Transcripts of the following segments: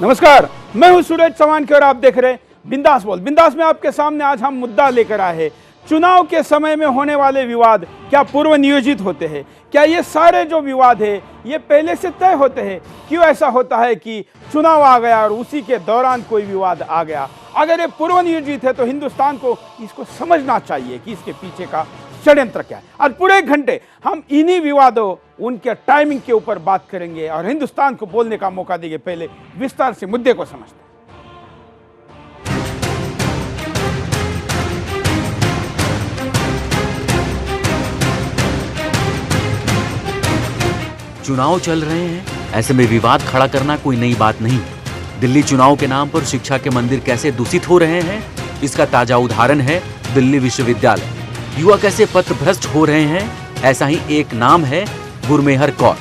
नमस्कार, मैं हूं सूरज चौहान और आप देख रहे हैं बिंदास बोल। बिंदास में आपके सामने आज हम मुद्दा लेकर आए हैं। चुनाव के समय में होने वाले विवाद क्या पूर्व नियोजित होते हैं? क्या ये सारे जो विवाद है ये पहले से तय होते हैं? क्यों ऐसा होता है कि चुनाव आ गया और उसी के दौरान कोई विवाद आ गया? अगर ये पूर्व नियोजित है तो हिंदुस्तान को इसको समझना चाहिए कि इसके पीछे का षड्यंत्र क्या है। और पूरे एक घंटे हम इन्हीं विवादों, उनके टाइमिंग के ऊपर बात करेंगे और हिंदुस्तान को बोलने का मौका देंगे। पहले विस्तार से मुद्दे को समझते हैं। चुनाव चल रहे हैं, ऐसे में विवाद खड़ा करना कोई नई बात नहीं है। दिल्ली चुनाव के नाम पर शिक्षा के मंदिर कैसे दूषित हो रहे हैं, इसका ताजा उदाहरण है दिल्ली विश्वविद्यालय। युवा कैसे पथभ्रष्ट हो रहे हैं, ऐसा ही एक नाम है गुरमेहर कौर।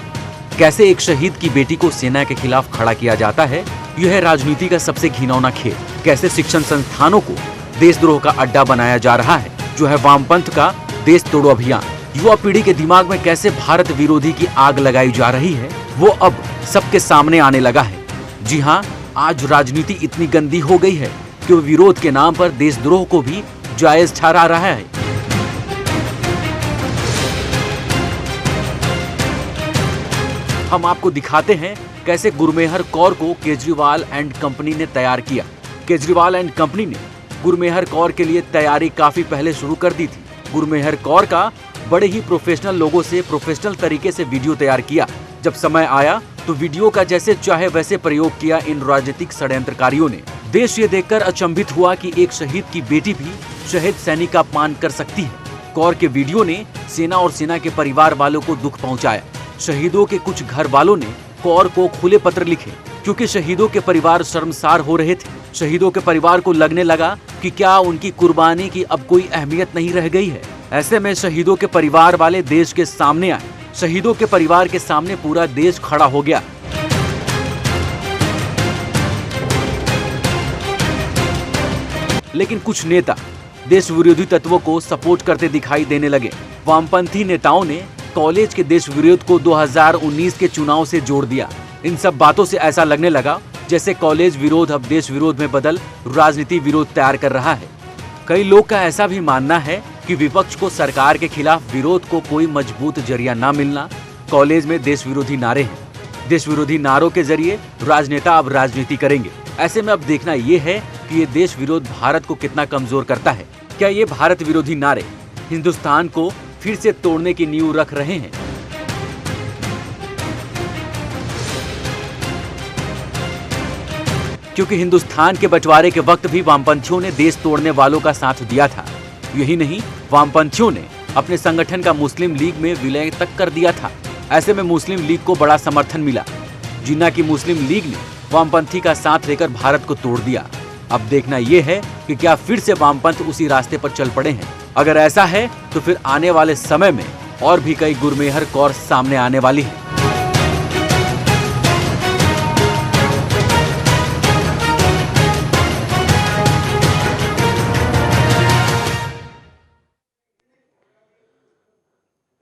कैसे एक शहीद की बेटी को सेना के खिलाफ खड़ा किया जाता है, यह है राजनीति का सबसे घिनौना खेल। कैसे शिक्षण संस्थानों को देशद्रोह का अड्डा बनाया जा रहा है, जो है वामपंथ का देश तोड़ो अभियान। युवा पीढ़ी के दिमाग में कैसे भारत विरोधी की आग लगाई जा रही है, वो अब सबके सामने आने लगा है। जी हाँ, आज राजनीति इतनी गंदी हो गई है कि वो विरोध के नाम पर देशद्रोह को भी जायज ठहरा रहा है। हम आपको दिखाते हैं कैसे गुरमेहर कौर को केजरीवाल एंड कंपनी ने तैयार किया। केजरीवाल एंड कंपनी ने गुरमेहर कौर के लिए तैयारी काफी पहले शुरू कर दी थी। गुरमेहर कौर का बड़े ही प्रोफेशनल लोगों से प्रोफेशनल तरीके से वीडियो तैयार किया। जब समय आया तो वीडियो का जैसे चाहे वैसे प्रयोग किया इन राजनीतिक षड्यंत्रकारियों ने। देश ये देखकर अचंभित हुआ कि एक शहीद की बेटी भी शहीद सैनिक का अपमान कर सकती है। कौर के वीडियो ने सेना और सेना के परिवार वालों को दुख पहुंचाया। शहीदों के कुछ घर वालों ने कौर को खुले पत्र लिखे, क्योंकि शहीदों के परिवार शर्मसार हो रहे थे। शहीदों के परिवार को लगने लगा कि क्या उनकी कुर्बानी की अब कोई अहमियत नहीं रह गई है। ऐसे में शहीदों के परिवार वाले देश के सामने आए। शहीदों के परिवार के सामने पूरा देश खड़ा हो गया। लेकिन कुछ नेता देश विरोधी तत्वों को सपोर्ट करते दिखाई देने लगे। वामपंथी नेताओं ने कॉलेज के देश विरोध को 2019 के चुनाव से जोड़ दिया। इन सब बातों से ऐसा लगने लगा जैसे कॉलेज विरोध अब देश विरोध में बदल राजनीति विरोध तैयार कर रहा है। कई लोग का ऐसा भी मानना है कि विपक्ष को सरकार के खिलाफ विरोध को कोई मजबूत जरिया ना मिलना। कॉलेज में देश विरोधी नारे हैं। देश विरोधी नारों के जरिए राजनेता अब राजनीति करेंगे। ऐसे में अब देखना यह है कि ये देश विरोध भारत को कितना कमजोर करता है। क्या ये भारत विरोधी नारे हिंदुस्तान को फिर से तोड़ने की नींव रख रहे हैं? क्योंकि हिंदुस्तान के बंटवारे के वक्त भी वामपंथियों ने देश तोड़ने वालों का साथ दिया था। यही नहीं, वामपंथियों ने अपने संगठन का मुस्लिम लीग में विलय तक कर दिया था। ऐसे में मुस्लिम लीग को बड़ा समर्थन मिला। जिन्ना की मुस्लिम लीग ने वामपंथी का साथ लेकर भारत को तोड़ दिया। अब देखना यह है कि क्या फिर से वामपंथ उसी रास्ते पर चल पड़े हैं। अगर ऐसा है तो फिर आने वाले समय में और भी कई गुरमेहर कौर सामने आने वाली है।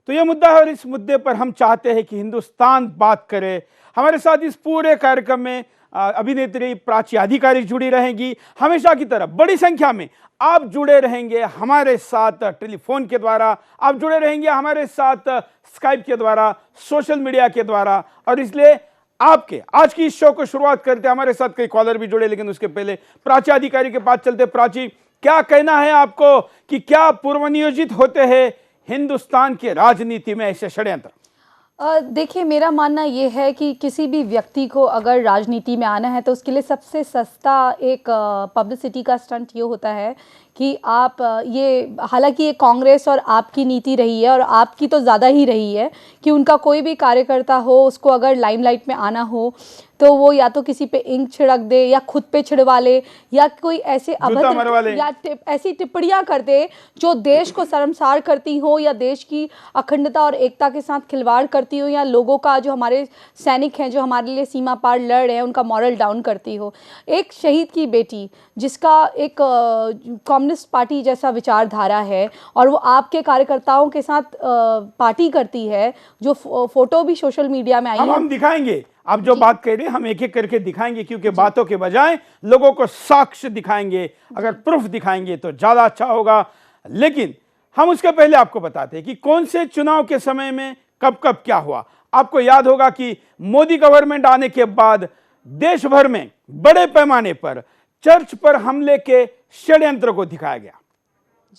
तो ये मुद्दा है और इस मुद्दे पर हम चाहते हैं कि हिंदुस्तान बात करे। हमारे साथ इस पूरे कार्यक्रम में अभिनेत्री प्राची अधिकारी जुड़ी रहेंगी। हमेशा की तरह बड़ी संख्या में आप जुड़े रहेंगे हमारे साथ टेलीफोन के द्वारा, आप जुड़े रहेंगे हमारे साथ स्काइप के द्वारा, सोशल मीडिया के द्वारा। और इसलिए आपके आज की इस शो को शुरुआत करते हमारे साथ कई कॉलर भी जुड़े, लेकिन उसके पहले प्राची अधिकारी के पास चलते। प्राची, क्या कहना है आपको कि क्या पूर्व नियोजित होते हैं हिंदुस्तान की राजनीति में ऐसे षड्यंत्र? देखिए, मेरा मानना ये है कि किसी भी व्यक्ति को अगर राजनीति में आना है तो उसके लिए सबसे सस्ता एक पब्लिसिटी का स्टंट ये होता है कि आप ये, हालांकि ये कांग्रेस और आपकी नीति रही है और आपकी तो ज़्यादा ही रही है कि उनका कोई भी कार्यकर्ता हो, उसको अगर लाइमलाइट में आना हो तो वो या तो किसी पे इंक छिड़क दे या खुद पे छिड़वा ले या कोई ऐसे अभद्र या ऐसी टिप्पणियां कर दे जो देश को शर्मसार करती हो या देश की अखंडता और एकता के साथ खिलवाड़ करती हो या लोगों का, जो हमारे सैनिक हैं जो हमारे लिए सीमा पार लड़ रहे हैं, उनका मॉरल डाउन करती हो। एक शहीद की बेटी जिसका एक कम्युनिस्ट पार्टी जैसा विचारधारा है और वो आपके कार्यकर्ताओं के साथ पार्टी करती है, जो फोटो भी सोशल मीडिया में आई है। हम दिखाएंगे, आप जो बात कह रहे हैं हम एक एक करके दिखाएंगे, क्योंकि बातों के बजाय लोगों को साक्ष्य दिखाएंगे, अगर प्रूफ दिखाएंगे तो ज्यादा अच्छा होगा। लेकिन हम उसके पहले आपको बताते हैं कि कौन से चुनाव के समय में कब कब क्या हुआ। आपको याद होगा कि मोदी गवर्नमेंट आने के बाद देश भर में बड़े पैमाने पर चर्च पर हमले के षड्यंत्र को दिखाया गया।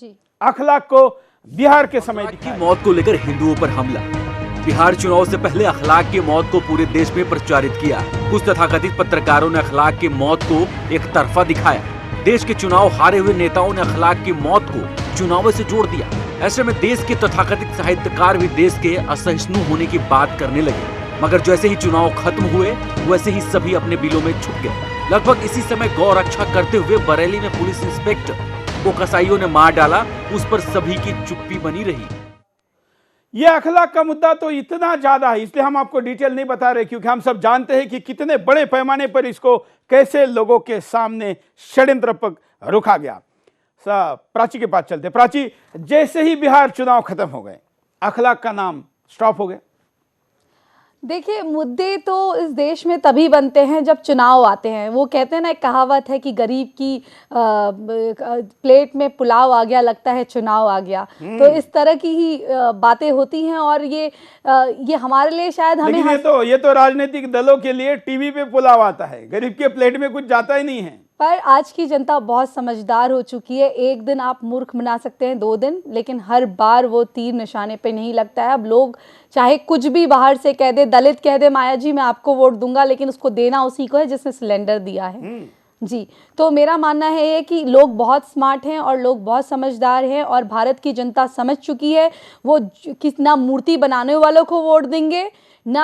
जी, अखलाक को बिहार के समय की मौत को लेकर हिंदुओं पर हमला। बिहार चुनाव से पहले अखलाक की मौत को पूरे देश में प्रचारित किया। कुछ तथाकथित पत्रकारों ने अखलाक की मौत को एक तरफा दिखाया। देश के चुनाव हारे हुए नेताओं ने अखलाक की मौत को चुनाव से जोड़ दिया। ऐसे में देश के तथाकथित साहित्यकार भी देश के असहिष्णु होने की बात करने लगे। मगर जैसे ही चुनाव खत्म हुए वैसे ही सभी अपने बिलों में छुप गए। लगभग इसी समय गौ रक्षा करते हुए बरेली में पुलिस इंस्पेक्टर को कसाईयों ने मार डाला। उस पर सभी की चुप्पी बनी रही। यह अखलाक का मुद्दा तो इतना ज्यादा है, इसलिए हम आपको डिटेल नहीं बता रहे, क्योंकि हम सब जानते हैं कि कितने बड़े पैमाने पर इसको कैसे लोगों के सामने षड्यंत्रात्मक रुका गया। प्राची के पास चलते। प्राची, जैसे ही बिहार चुनाव खत्म हो गए अखलाक का नाम स्टॉप हो गया। देखिए, मुद्दे तो इस देश में तभी बनते हैं जब चुनाव आते हैं। वो कहते हैं ना, एक कहावत है कि गरीब की प्लेट में पुलाव आ गया, लगता है चुनाव आ गया। तो इस तरह की ही बातें होती हैं और ये हमारे लिए शायद हमें ये तो राजनीतिक दलों के लिए टीवी पे पुलाव आता है, गरीब के प्लेट में कुछ जाता ही नहीं है। पर आज की जनता बहुत समझदार हो चुकी है। एक दिन आप मूर्ख बना सकते हैं, 2 दिन, लेकिन हर बार वो तीर निशाने पे नहीं लगता है। अब लोग चाहे कुछ भी बाहर से कह दे, दलित कह दे माया जी मैं आपको वोट दूंगा, लेकिन उसको देना उसी को है जिसने सिलेंडर दिया है। जी, तो मेरा मानना है कि लोग बहुत स्मार्ट हैं और लोग बहुत समझदार हैं और भारत की जनता समझ चुकी है। वो कितना मूर्ति बनाने वालों को वोट देंगे ना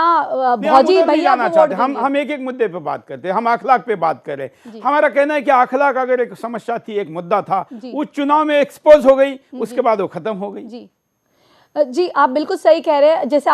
भौजी भैया को वोट देंगे। हम एक एक मुद्दे पे बात करते हैं, हम अखलाक पे बात कर रहे हैं। हमारा कहना है कि अखलाक अगर एक समस्या थी, एक मुद्दा था, उस चुनाव में एक्सपोज हो गई, उसके बाद वो खत्म हो गई। जी, आप बिल्कुल सही कह रहे हैं। जैसे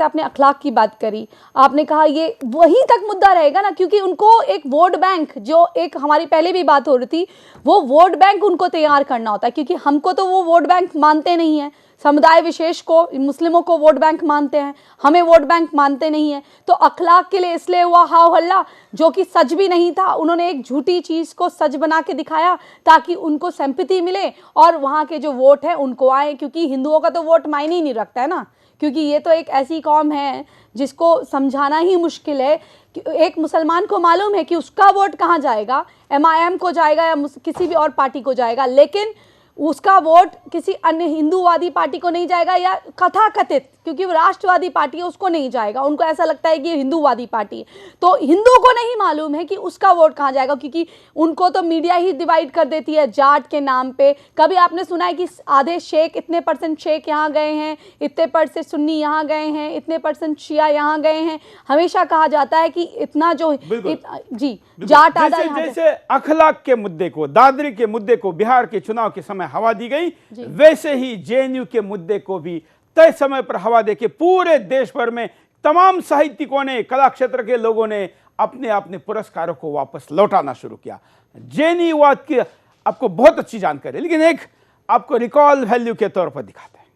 आपने अखलाक की बात करी, आपने कहा ये वहीं तक मुद्दा रहेगा ना, क्योंकि उनको एक वोट बैंक, जो एक हमारी पहले भी बात हो रही थी, वो वोट बैंक उनको तैयार करना होता है, क्योंकि हमको तो वो वोट बैंक मानते नहीं है। समुदाय विशेष को, मुस्लिमों को वोट बैंक मानते हैं, हमें वोट बैंक मानते नहीं है। तो अखलाक के लिए इसलिए हुआ हाव हल्ला, जो कि सच भी नहीं था। उन्होंने एक झूठी चीज़ को सच बना के दिखाया ताकि उनको सिंपैथी मिले और वहाँ के जो वोट हैं उनको आए, क्योंकि हिंदुओं का तो वोट मायने ही नहीं रखता है ना, क्योंकि ये तो एक ऐसी कौम है जिसको समझाना ही मुश्किल है। एक मुसलमान को मालूम है कि उसका वोट कहाँ जाएगा, MIM को जाएगा या किसी भी और पार्टी को जाएगा, लेकिन उसका वोट किसी अन्य हिंदूवादी पार्टी को नहीं जाएगा, या कथाकथित, क्योंकि वो राष्ट्रवादी पार्टी है, उसको नहीं जाएगा। उनको ऐसा लगता है कि ये हिंदूवादी पार्टी है। तो हिंदू को नहीं मालूम है कि उसका वोट कहाँ जाएगा, क्योंकि उनको तो मीडिया ही डिवाइड कर देती है जाट के नाम पे। कभी आपने सुना है कि आधे शेख, इतने % शेख यहाँ गए हैं, इतने % सुन्नी यहाँ गए हैं, इतने % शिया यहाँ गए हैं। हमेशा कहा जाता है कि इतना जो जी जाट आधा। जैसे अखलाक के मुद्दे को, दादरी के मुद्दे को बिहार के चुनाव के समय हवा दी गई, वैसे ही JNU के मुद्दे को भी तय समय पर हवा देके पूरे देश भर में तमाम साहित्यिकों ने, कला क्षेत्र के लोगों ने अपने अपने पुरस्कारों को वापस लौटाना शुरू किया। JNU वाद की आपको बहुत अच्छी जानकारी है, लेकिन एक आपको रिकॉल वैल्यू के तौर पर दिखाते हैं।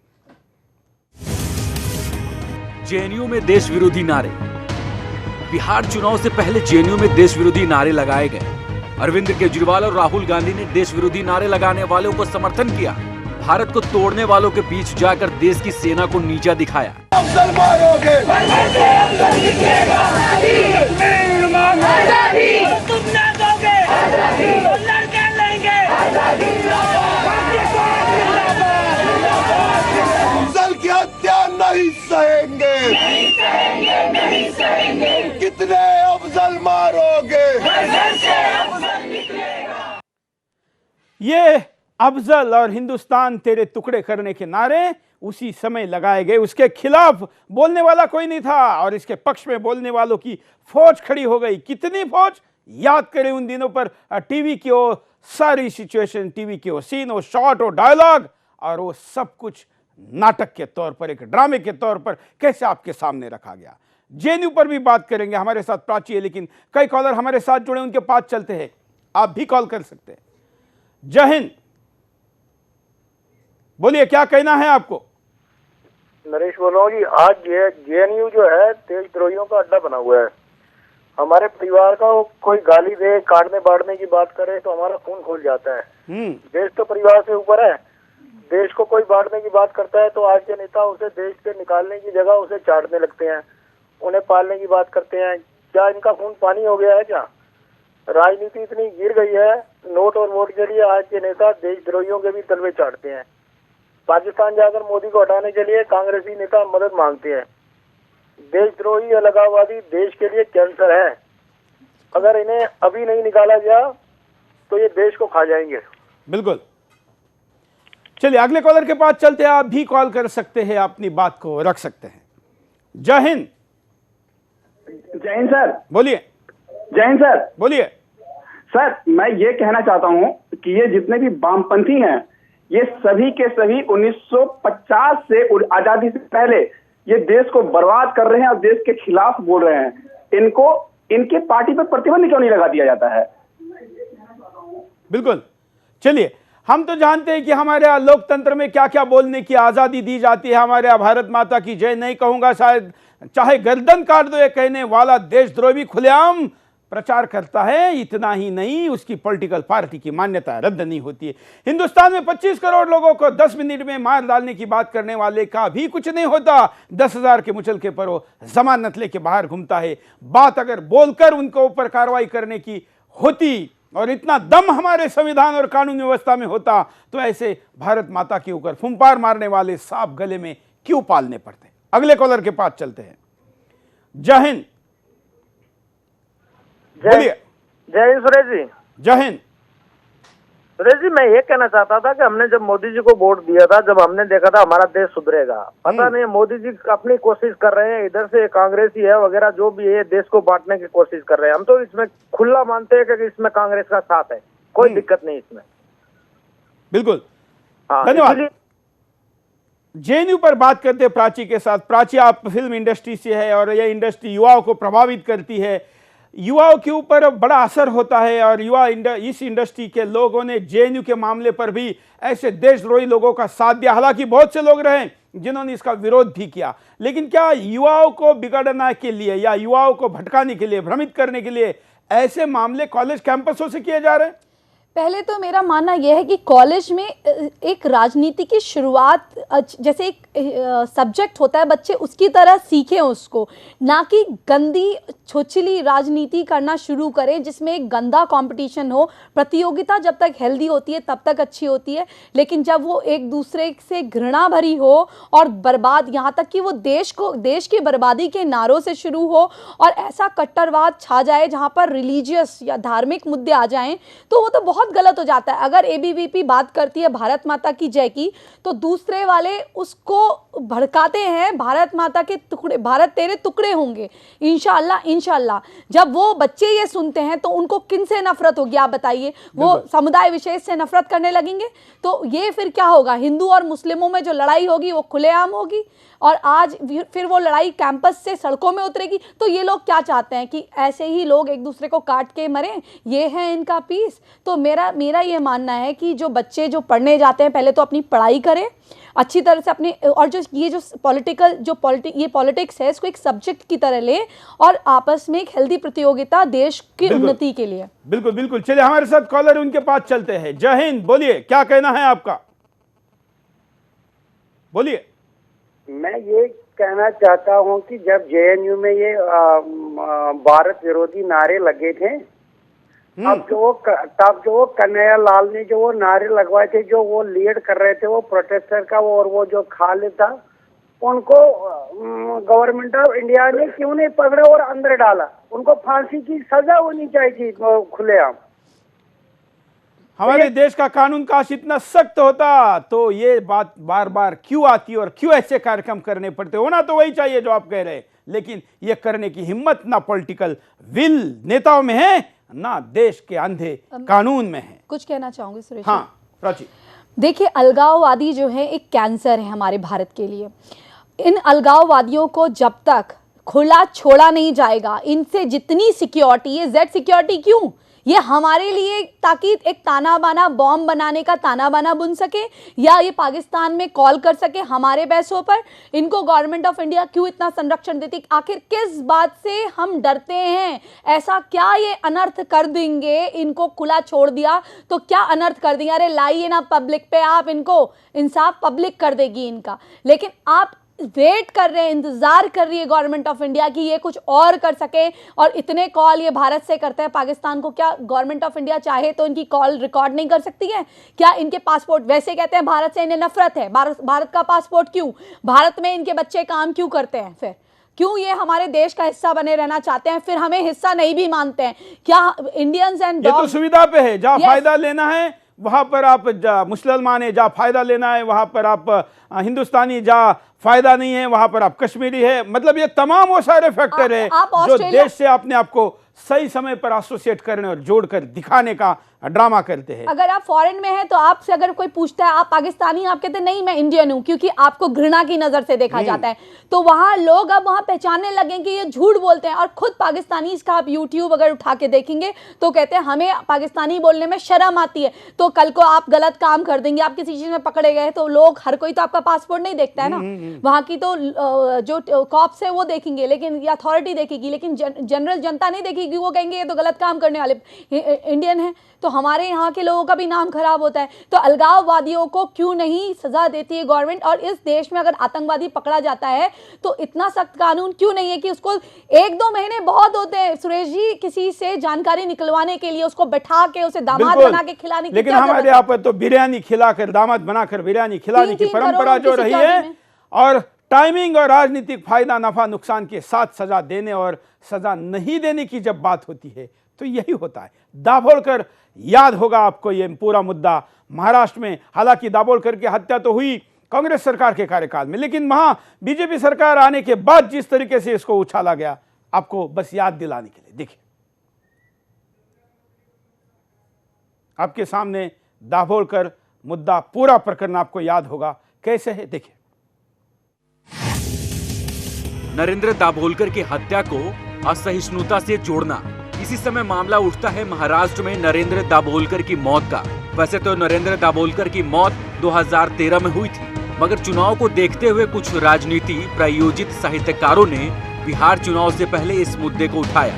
JNU में देश विरोधी नारे। बिहार चुनाव से पहले JNU में देश विरोधी नारे लगाए गए। अरविंद केजरीवाल और राहुल गांधी ने देश विरोधी नारे लगाने वालों को समर्थन किया। भारत को तोड़ने वालों के बीच जाकर देश की सेना को नीचा दिखाया। नहीं सहेंगे, नहीं सहेंगे। कितने अफजल मारोगे? ये अफजल और हिंदुस्तान तेरे टुकड़े करने के नारे उसी समय लगाए गए। उसके खिलाफ बोलने वाला कोई नहीं था और इसके पक्ष में बोलने वालों की फौज खड़ी हो गई। कितनी फौज? याद करें उन दिनों पर टीवी की वो सारी सिचुएशन, टीवी की वो सीन, वो शॉट, वो डायलॉग, और वो सब कुछ नाटक के तौर पर, एक ड्रामे के तौर पर कैसे आपके सामने रखा गया। JNU पर भी बात करेंगे, हमारे साथ प्राची है, लेकिन कई कॉलर हमारे साथ जुड़े, उनके पास चलते हैं। आप भी कॉल कर सकते हैं। जय हिंद, बोलिए क्या कहना है आपको। नरेश बोल रहा हूँ जी। आज जेएनयू जो है देशद्रोहियों का अड्डा बना हुआ है। हमारे परिवार का कोई गाली दे, काटने बांटने की बात करे तो हमारा खून खोल जाता है। देश तो परिवार से ऊपर है। देश को कोई बांटने की बात करता है तो आज के नेता उसे देश से निकालने की जगह उसे चाटने लगते हैं, उन्हें पालने की बात करते हैं। क्या इनका खून पानी हो गया है क्या? राजनीति इतनी गिर गई है, नोट और वोट के लिए आज के नेता देशद्रोहियों के भी तलवे चाटते हैं। पाकिस्तान जाकर मोदी को हटाने के लिए कांग्रेसी नेता मदद मांगते हैं। देशद्रोही अलगाववादी देश के लिए कैंसर है। अगर इन्हें अभी नहीं निकाला गया तो ये देश को खा जाएंगे। बिल्कुल। चलिए अगले कॉलर के पास चलते हैं। आप भी कॉल कर सकते हैं, अपनी बात को रख सकते हैं। जय हिंद। जय हिंद सर। बोलिए। जय हिंद सर। बोलिए। सर मैं ये कहना चाहता हूँ कि ये जितने भी वामपंथी हैं ये सभी के सभी 1950 से आजादी से पहले ये देश को बर्बाद कर रहे हैं और देश के खिलाफ बोल रहे हैं। इनको इनके पार्टी पर प्रतिबंध क्यों नहीं लगा दिया जाता है? बिल्कुल। चलिए हम तो जानते हैं कि हमारे यहाँ लोकतंत्र में क्या क्या बोलने की आजादी दी जाती है। हमारे यहाँ भारत माता की जय नहीं कहूंगा, शायद चाहे गर्दन काट दो ये कहने वाला देशद्रोही भी खुलेआम प्रचार करता है। इतना ही नहीं, उसकी पॉलिटिकल पार्टी की मान्यता रद्द नहीं होती है। हिंदुस्तान में 25 करोड़ लोगों को 10 मिनट में मार डालने की बात करने वाले का भी कुछ नहीं होता। 10,000 के मुचलके पर वो जमानत लेके बाहर घूमता है। बात अगर बोलकर उनको ऊपर कार्रवाई करने की होती और इतना दम हमारे संविधान और कानून व्यवस्था में होता तो ऐसे भारत माता के ऊपर फुंपार मारने वाले सांप गले में क्यों पालने पड़ते। अगले कॉलर के पास चलते हैं। जय हिंद। बोलिए। जय हिंद सुरेश जी। जय हिंद। सुरेश जी मैं ये कहना चाहता था कि हमने जब मोदी जी को वोट दिया था, जब हमने देखा था हमारा देश सुधरेगा, पता नहीं मोदी जी अपनी कोशिश कर रहे हैं, इधर से कांग्रेसी है वगैरह जो भी है देश को बांटने की कोशिश कर रहे हैं। हम तो इसमें खुला मानते हैं कि इसमें कांग्रेस का साथ है, कोई दिक्कत नहीं इसमें। बिल्कुल। हाँ, धन्यवाद। जेएनयू पर बात करते हैं प्राची के साथ। प्राची आप फिल्म इंडस्ट्री से है और यह इंडस्ट्री युवाओं को प्रभावित करती है, युवाओं के ऊपर बड़ा असर होता है और इस इंडस्ट्री के लोगों ने जेएनयू के मामले पर भी ऐसे देशद्रोही लोगों का साथ दिया। हालांकि बहुत से लोग रहे जिन्होंने इसका विरोध भी किया, लेकिन क्या युवाओं को बिगाड़ने के लिए या युवाओं को भटकाने के लिए, भ्रमित करने के लिए ऐसे मामले कॉलेज कैंपसों से किए जा रहे हैं? पहले तो मेरा मानना यह है कि कॉलेज में एक राजनीति की शुरुआत जैसे एक सब्जेक्ट होता है, बच्चे उसकी तरह सीखें उसको, ना कि गंदी छोछली राजनीति करना शुरू करें जिसमें एक गंदा कंपटीशन हो। प्रतियोगिता जब तक हेल्दी होती है तब तक अच्छी होती है, लेकिन जब वो एक दूसरे से घृणा भरी हो और बर्बाद, यहाँ तक कि वो देश की बर्बादी के नारों से शुरू हो और ऐसा कट्टरवाद छा जाए जहाँ पर रिलीजियस या धार्मिक मुद्दे आ जाएं, तो वो तो बहुत गलत हो जाता है। अगर एबीवीपी बात करती है भारत माता की जय की तो दूसरे वाले उसको भड़काते हैं, भारत माता के टुकड़े, भारत तेरे टुकड़े होंगे इंशाअल्लाह इंशाअल्लाह। जब वो बच्चे ये सुनते हैं तो उनको किन से नफरत होगी आप बताइए? वो समुदाय विशेष से नफरत करने लगेंगे। तो ये फिर क्या होगा? हिंदू और मुस्लिमों में जो लड़ाई होगी वो खुलेआम होगी और आज फिर वो लड़ाई कैंपस से सड़कों में उतरेगी। तो ये लोग क्या चाहते हैं कि ऐसे ही लोग एक दूसरे को काट के मरें? ये है इनका पीस। तो मेरा ये मानना है कि जो बच्चे जो पढ़ने जाते हैं पहले तो अपनी पढ़ाई करें अच्छी तरह से अपने, और जो पॉलिटिक्स है इसको एक सब्जेक्ट की तरह ले और आपस में एक हेल्दी प्रतियोगिता देश की उन्नति के लिए। बिल्कुल बिल्कुल। चलिए हमारे साथ कॉलर उनके पास चलते हैं। जय हिंद। बोलिए क्या कहना है आपका? बोलिए। मैं ये कहना चाहता हूँ कि जब जेएनयू में ये भारत विरोधी नारे लगे थे, तब जो वो कन्हैया लाल ने जो वो नारे लगवाए थे, जो वो लीड कर रहे थे वो प्रोटेस्टर का और वो जो खालिद था, उनको गवर्नमेंट ऑफ इंडिया ने क्यों नहीं पकड़ा और अंदर डाला? उनको फांसी की सजा होनी चाहिए खुलेआम। हमारे देश का कानून काश इतना सख्त होता तो ये बात बार बार क्यों आती और क्यों ऐसे कार्यक्रम करने पड़ते? होना तो वही चाहिए जो आप कह रहे हैं, लेकिन ये करने की हिम्मत ना पॉलिटिकल विल नेताओं में है ना देश के अंधे कानून में है। कुछ कहना चाहूंगी सुरेश? हाँ प्राची। देखिए, अलगाववादी जो है एक कैंसर है हमारे भारत के लिए। इन अलगाववादियों को जब तक खुला छोड़ा नहीं जाएगा, इनसे जितनी सिक्योरिटी, ये जेड सिक्योरिटी क्यों, ये हमारे लिए ताकि एक ताना बाना बॉम्ब बनाने का ताना बाना बुन सके, या ये पाकिस्तान में कॉल कर सके हमारे पैसों पर? इनको गवर्नमेंट ऑफ इंडिया क्यों इतना संरक्षण देती? आखिर किस बात से हम डरते हैं? ऐसा क्या ये अनर्थ कर देंगे? इनको खुला छोड़ दिया तो क्या अनर्थ कर देंगे? अरे लाइए ना पब्लिक पे आप इनको, इंसाफ पब्लिक कर देगी इनका। लेकिन आप वेट कर रहे हैं, इंतजार कर रही है गवर्नमेंट ऑफ इंडिया कि ये कुछ और कर सके, और इतने कॉल ये भारत से करते हैं पाकिस्तान को। क्या गवर्नमेंट ऑफ इंडिया चाहे तो इनकी कॉल रिकॉर्ड नहीं कर सकती है? क्या इनके पासपोर्ट, वैसे कहते हैं भारत से इन्हें नफरत है, भारत का पासपोर्ट क्यों? भारत में इनके बच्चे काम क्यों करते हैं? फिर क्यों ये हमारे देश का हिस्सा बने रहना चाहते हैं, फिर हमें हिस्सा नहीं भी मानते हैं? क्या इंडियंस एंड ये तो सुविधा पे है, जहाँ फायदा लेना है वहां पर आप मुसलमान है, जहाँ फायदा लेना है वहां पर आप हिंदुस्तानी, जहाँ फायदा नहीं है वहां पर आप कश्मीरी है। मतलब ये तमाम वो सारे फैक्टर है जो देश से अपने आप को सही समय पर एसोसिएट करने और जोड़कर दिखाने का ड्रामा करते हैं। अगर आप फॉरेन में हैं तो आपसे अगर कोई पूछता है आप पाकिस्तानी, आप कहते हैं नहीं मैं इंडियन हूं, क्योंकि आपको घृणा की नजर से देखा जाता है। तो वहां लोग अब वहां पहचानने लगे कि ये झूठ बोलते हैं। और खुद पाकिस्तानी, इसका आप यूट्यूब अगर उठा के देखेंगे तो कहते हैं हमें पाकिस्तानी बोलने में शर्म आती है। तो कल को आप गलत काम कर देंगे, आप किसी चीज में पकड़े गए तो लोग, हर कोई तो आपका पासपोर्ट नहीं देखता है ना, वहां की तो जो कॉप्स है वो देखेंगे, लेकिन अथॉरिटी देखेगी, लेकिन जनरल जनता नहीं देखेगी। वो कहेंगे ये तो गलत काम करने वाले इंडियन है। तो हमारे यहाँ के लोगों का भी नाम खराब होता है। तो अलगाववादियों को क्यों नहीं सजा देती है गवर्नमेंट? और इस देश में अगर आतंकवादी पकड़ा जाता है तो इतना सख्त कानून क्यों नहीं है कि उसको 1-2 महीने बहुत होते हैं सुरेश जी किसी से जानकारी निकलवाने के लिए, उसको बैठा के उसे दामाद बना के खिलाने की। लेकिन हमारे यहाँ पर तो बिरयानी खिलाकर, दामाद बनाकर बिरयानी खिलाने की परंपरा जो रही है, और टाइमिंग और राजनीतिक फायदा नफा नुकसान के साथ सजा देने और सजा नहीं देने की जब बात होती है तो यही होता है। दाभोलकर, याद होगा आपको ये पूरा मुद्दा महाराष्ट्र में। हालांकि दाभोलकर की हत्या तो हुई कांग्रेस सरकार के कार्यकाल में, लेकिन वहां बीजेपी सरकार आने के बाद जिस तरीके से इसको उछाला गया, आपको बस याद दिलाने के लिए देखिए आपके सामने दाभोलकर मुद्दा, पूरा प्रकरण आपको याद होगा कैसे है, देखिए। नरेंद्र दाभोलकर की हत्या को असहिष्णुता से जोड़ना, इसी समय मामला उठता है महाराष्ट्र में नरेंद्र दाभोलकर की मौत का। वैसे तो नरेंद्र दाभोलकर की मौत 2013 में हुई थी, मगर चुनाव को देखते हुए कुछ राजनीति प्रायोजित साहित्यकारों ने बिहार चुनाव से पहले इस मुद्दे को उठाया,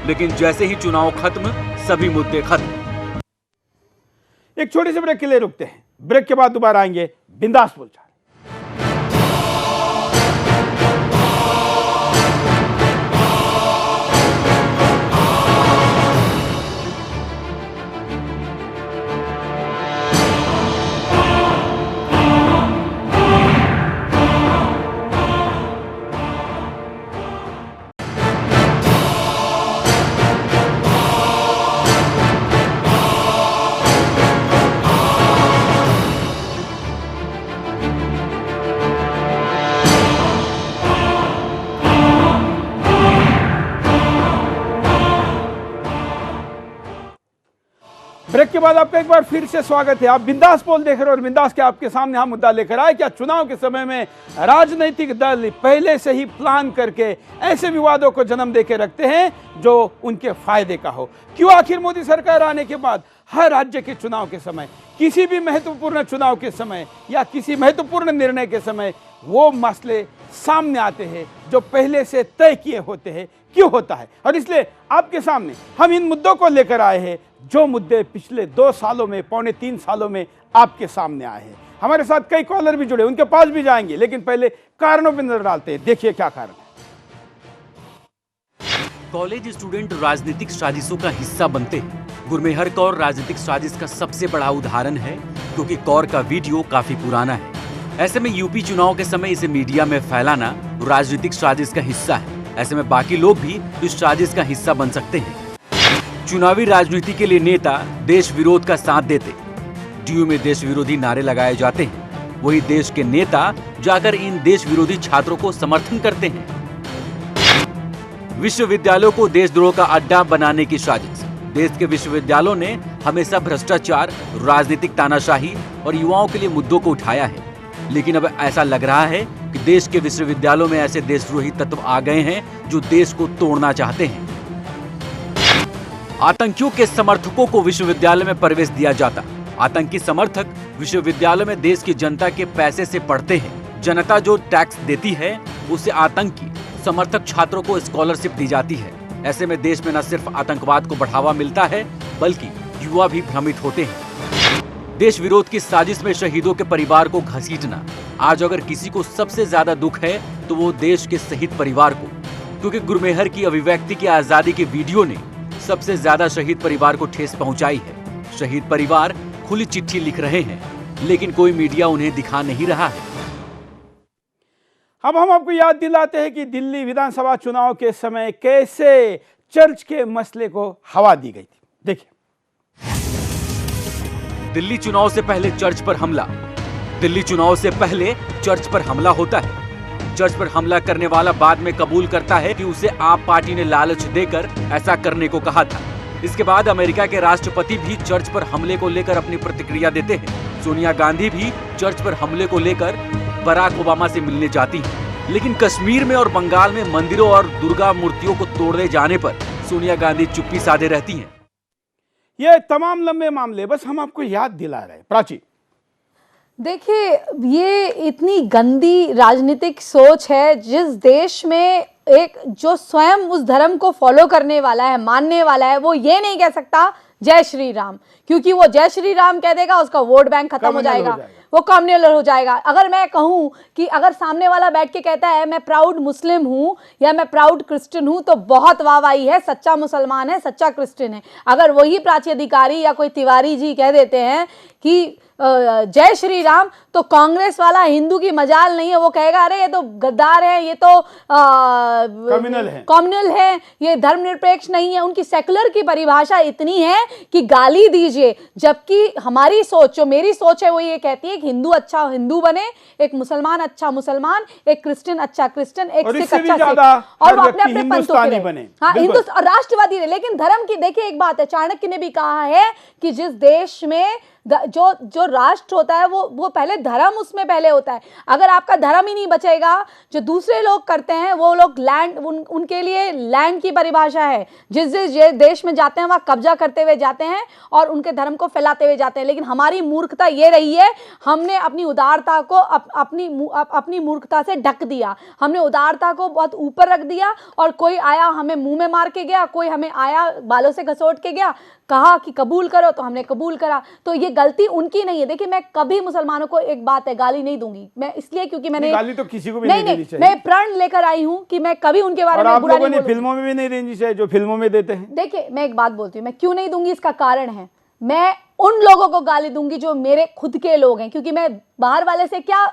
लेकिन जैसे ही चुनाव खत्म सभी मुद्दे खत्म। एक छोटे से ब्रेक के लिए रुकते हैं, ब्रेक के बाद दोबारा आएंगे बिंदास बोलचाल। ब्रेक के बाद आपका एक बार फिर से स्वागत है। आप बिंदास पोल देख रहे हो और बिंदास के आपके सामने हम मुद्दा लेकर आए, क्या चुनाव के समय में राजनीतिक दल पहले से ही प्लान करके ऐसे विवादों को जन्म देके रखते हैं जो उनके फायदे का हो? क्यों आखिर मोदी सरकार आने के बाद हर राज्य के चुनाव के समय, किसी भी महत्वपूर्ण चुनाव के समय या किसी महत्वपूर्ण निर्णय के समय वो मसले सामने आते हैं जो पहले से तय किए होते हैं? क्यों होता है? और इसलिए आपके सामने हम इन मुद्दों को लेकर आए हैं जो मुद्दे पिछले 2 सालों में, पौने 3 सालों में आपके सामने आए हैं। हमारे साथ कई कॉलर भी जुड़े, उनके पास भी जाएंगे, लेकिन पहले कारणों पर नजर डालते हैं। देखिए क्या कारण है। कॉलेज स्टूडेंट राजनीतिक साजिशों का हिस्सा बनते हैं। गुरमेहर कौर राजनीतिक साजिश का सबसे बड़ा उदाहरण है, क्योंकि कौर का वीडियो काफी पुराना है। ऐसे में यूपी चुनाव के समय इसे मीडिया में फैलाना राजनीतिक साजिश का हिस्सा है। ऐसे में बाकी लोग भी इस साजिश का हिस्सा बन सकते हैं। चुनावी राजनीति के लिए नेता देश विरोध का साथ देते, डीयू में देश विरोधी नारे लगाए जाते हैं, वही देश के नेता जाकर इन देश विरोधी छात्रों को समर्थन करते हैं। विश्वविद्यालयों को देशद्रोह का अड्डा बनाने की साजिश। देश के विश्वविद्यालयों ने हमेशा भ्रष्टाचार, राजनीतिक तानाशाही और युवाओं के लिए मुद्दों को उठाया है, लेकिन अब ऐसा लग रहा है कि देश के विश्वविद्यालयों में ऐसे देशद्रोही तत्व आ गए हैं जो देश को तोड़ना चाहते हैं। आतंकियों के समर्थकों को विश्वविद्यालय में प्रवेश दिया जाता। आतंकी समर्थक विश्वविद्यालय में देश की जनता के पैसे से पढ़ते हैं। जनता जो टैक्स देती है उसे आतंकी समर्थक छात्रों को स्कॉलरशिप दी जाती है। ऐसे में देश में न सिर्फ आतंकवाद को बढ़ावा मिलता है बल्कि युवा भी भ्रमित होते हैं। देश विरोध की साजिश में शहीदों के परिवार को घसीटना। आज अगर किसी को सबसे ज्यादा दुख है तो वो देश के शहीद परिवार को, क्योंकि गुरमेहर की अभिव्यक्ति की आजादी के वीडियो ने सबसे ज्यादा शहीद परिवार को ठेस पहुंचाई है। शहीद परिवार खुली चिट्ठी लिख रहे हैं लेकिन कोई मीडिया उन्हें दिखा नहीं रहा है। अब हम आपको याद दिलाते हैं कि दिल्ली विधानसभा चुनाव के समय कैसे चर्च के मसले को हवा दी गई थी। देखिए, दिल्ली चुनाव से पहले चर्च पर हमला। दिल्ली चुनाव से पहले चर्च पर हमला होता है। चर्च पर हमला करने वाला बाद में कबूल करता है कि उसे आप पार्टी ने लालच देकर ऐसा करने को कहा था। इसके बाद अमेरिका के राष्ट्रपति भी चर्च पर हमले को लेकर अपनी प्रतिक्रिया देते हैं। सोनिया गांधी भी चर्च पर हमले को लेकर बराक ओबामा से मिलने जाती हैं। लेकिन कश्मीर में और बंगाल में मंदिरों और दुर्गा मूर्तियों को तोड़ने जाने पर सोनिया गांधी चुप्पी साधे रहती हैं। ये तमाम लंबे मामले बस हम आपको याद दिला रहे हैं। प्राची, देखिए, ये इतनी गंदी राजनीतिक सोच है जिस देश में एक जो स्वयं उस धर्म को फॉलो करने वाला है, मानने वाला है, वो ये नहीं कह सकता जय श्री राम, क्योंकि वो जय श्री राम कह देगा उसका वोट बैंक खत्म हो जाएगा, वो कम्युनल हो जाएगा। अगर मैं कहूं कि अगर सामने वाला बैठ के कहता है मैं प्राउड मुस्लिम हूं या मैं प्राउड क्रिश्चियन हूं तो बहुत वाहवाही है, सच्चा मुसलमान है, सच्चा क्रिश्चियन है। अगर वही प्राची अधिकारी या कोई तिवारी जी कह देते हैं कि जय श्री राम तो कांग्रेस वाला हिंदू की मजाल नहीं है, वो कहेगा अरे ये तो गद्दार है, ये तो कम्युनल है, ये धर्मनिरपेक्ष नहीं है। उनकी सेकुलर की परिभाषा इतनी है कि गाली दीजिए, जबकि हमारी सोच, जो मेरी सोच है, वो ये कहती है कि हिंदू अच्छा हिंदू बने, एक मुसलमान अच्छा मुसलमान, एक क्रिश्चियन अच्छा क्रिश्चियन, एक सिख अच्छा सिख, और वो अपने अपने पंथों के बने, हाँ, हिंदू और राष्ट्रवादी रहे। लेकिन धर्म की देखिए एक बात है, चाणक्य ने भी कहा है कि जिस देश में जो राष्ट्र होता है वो पहले धर्म उसमें पहले होता है। अगर आपका धर्म ही नहीं बचेगा, जो दूसरे लोग करते हैं वो लोग लैंड, उनके लिए लैंड की परिभाषा है, जिस देश में जाते हैं वहाँ कब्जा करते हुए जाते हैं और उनके धर्म को फैलाते हुए जाते हैं। लेकिन हमारी मूर्खता ये रही है, हमने अपनी उदारता को अपनी मूर्खता से ढक दिया, हमने उदारता को बहुत ऊपर रख दिया और कोई आया हमें मुंह में मार के गया, कोई हमें आया बालों से घसोट के गया, कहा कि कबूल करो तो हमने कबूल करा। तो ये गलती उनकी नहीं है। देखिए, मैं कभी मुसलमानों को एक बात है, गाली नहीं दूंगी मैं, इसलिए क्योंकि मैंने गाली तो किसी को भी नहीं देनी चाहिए। मैं प्रण लेकर आई हूं कि मैं कभी उनके बारे में बुरा नहीं बोलूंगी। फिल्मों में भी नहीं देनी चाहिए जो फिल्मों में देते हैं। देखिए, मैं एक बात बोलती हूँ, मैं क्यों नहीं दूंगी, इसका कारण है, मैं उन लोगों को गाली दूंगी जो मेरे खुद के लोग हैं, क्योंकि मैं बाहर वाले से क्या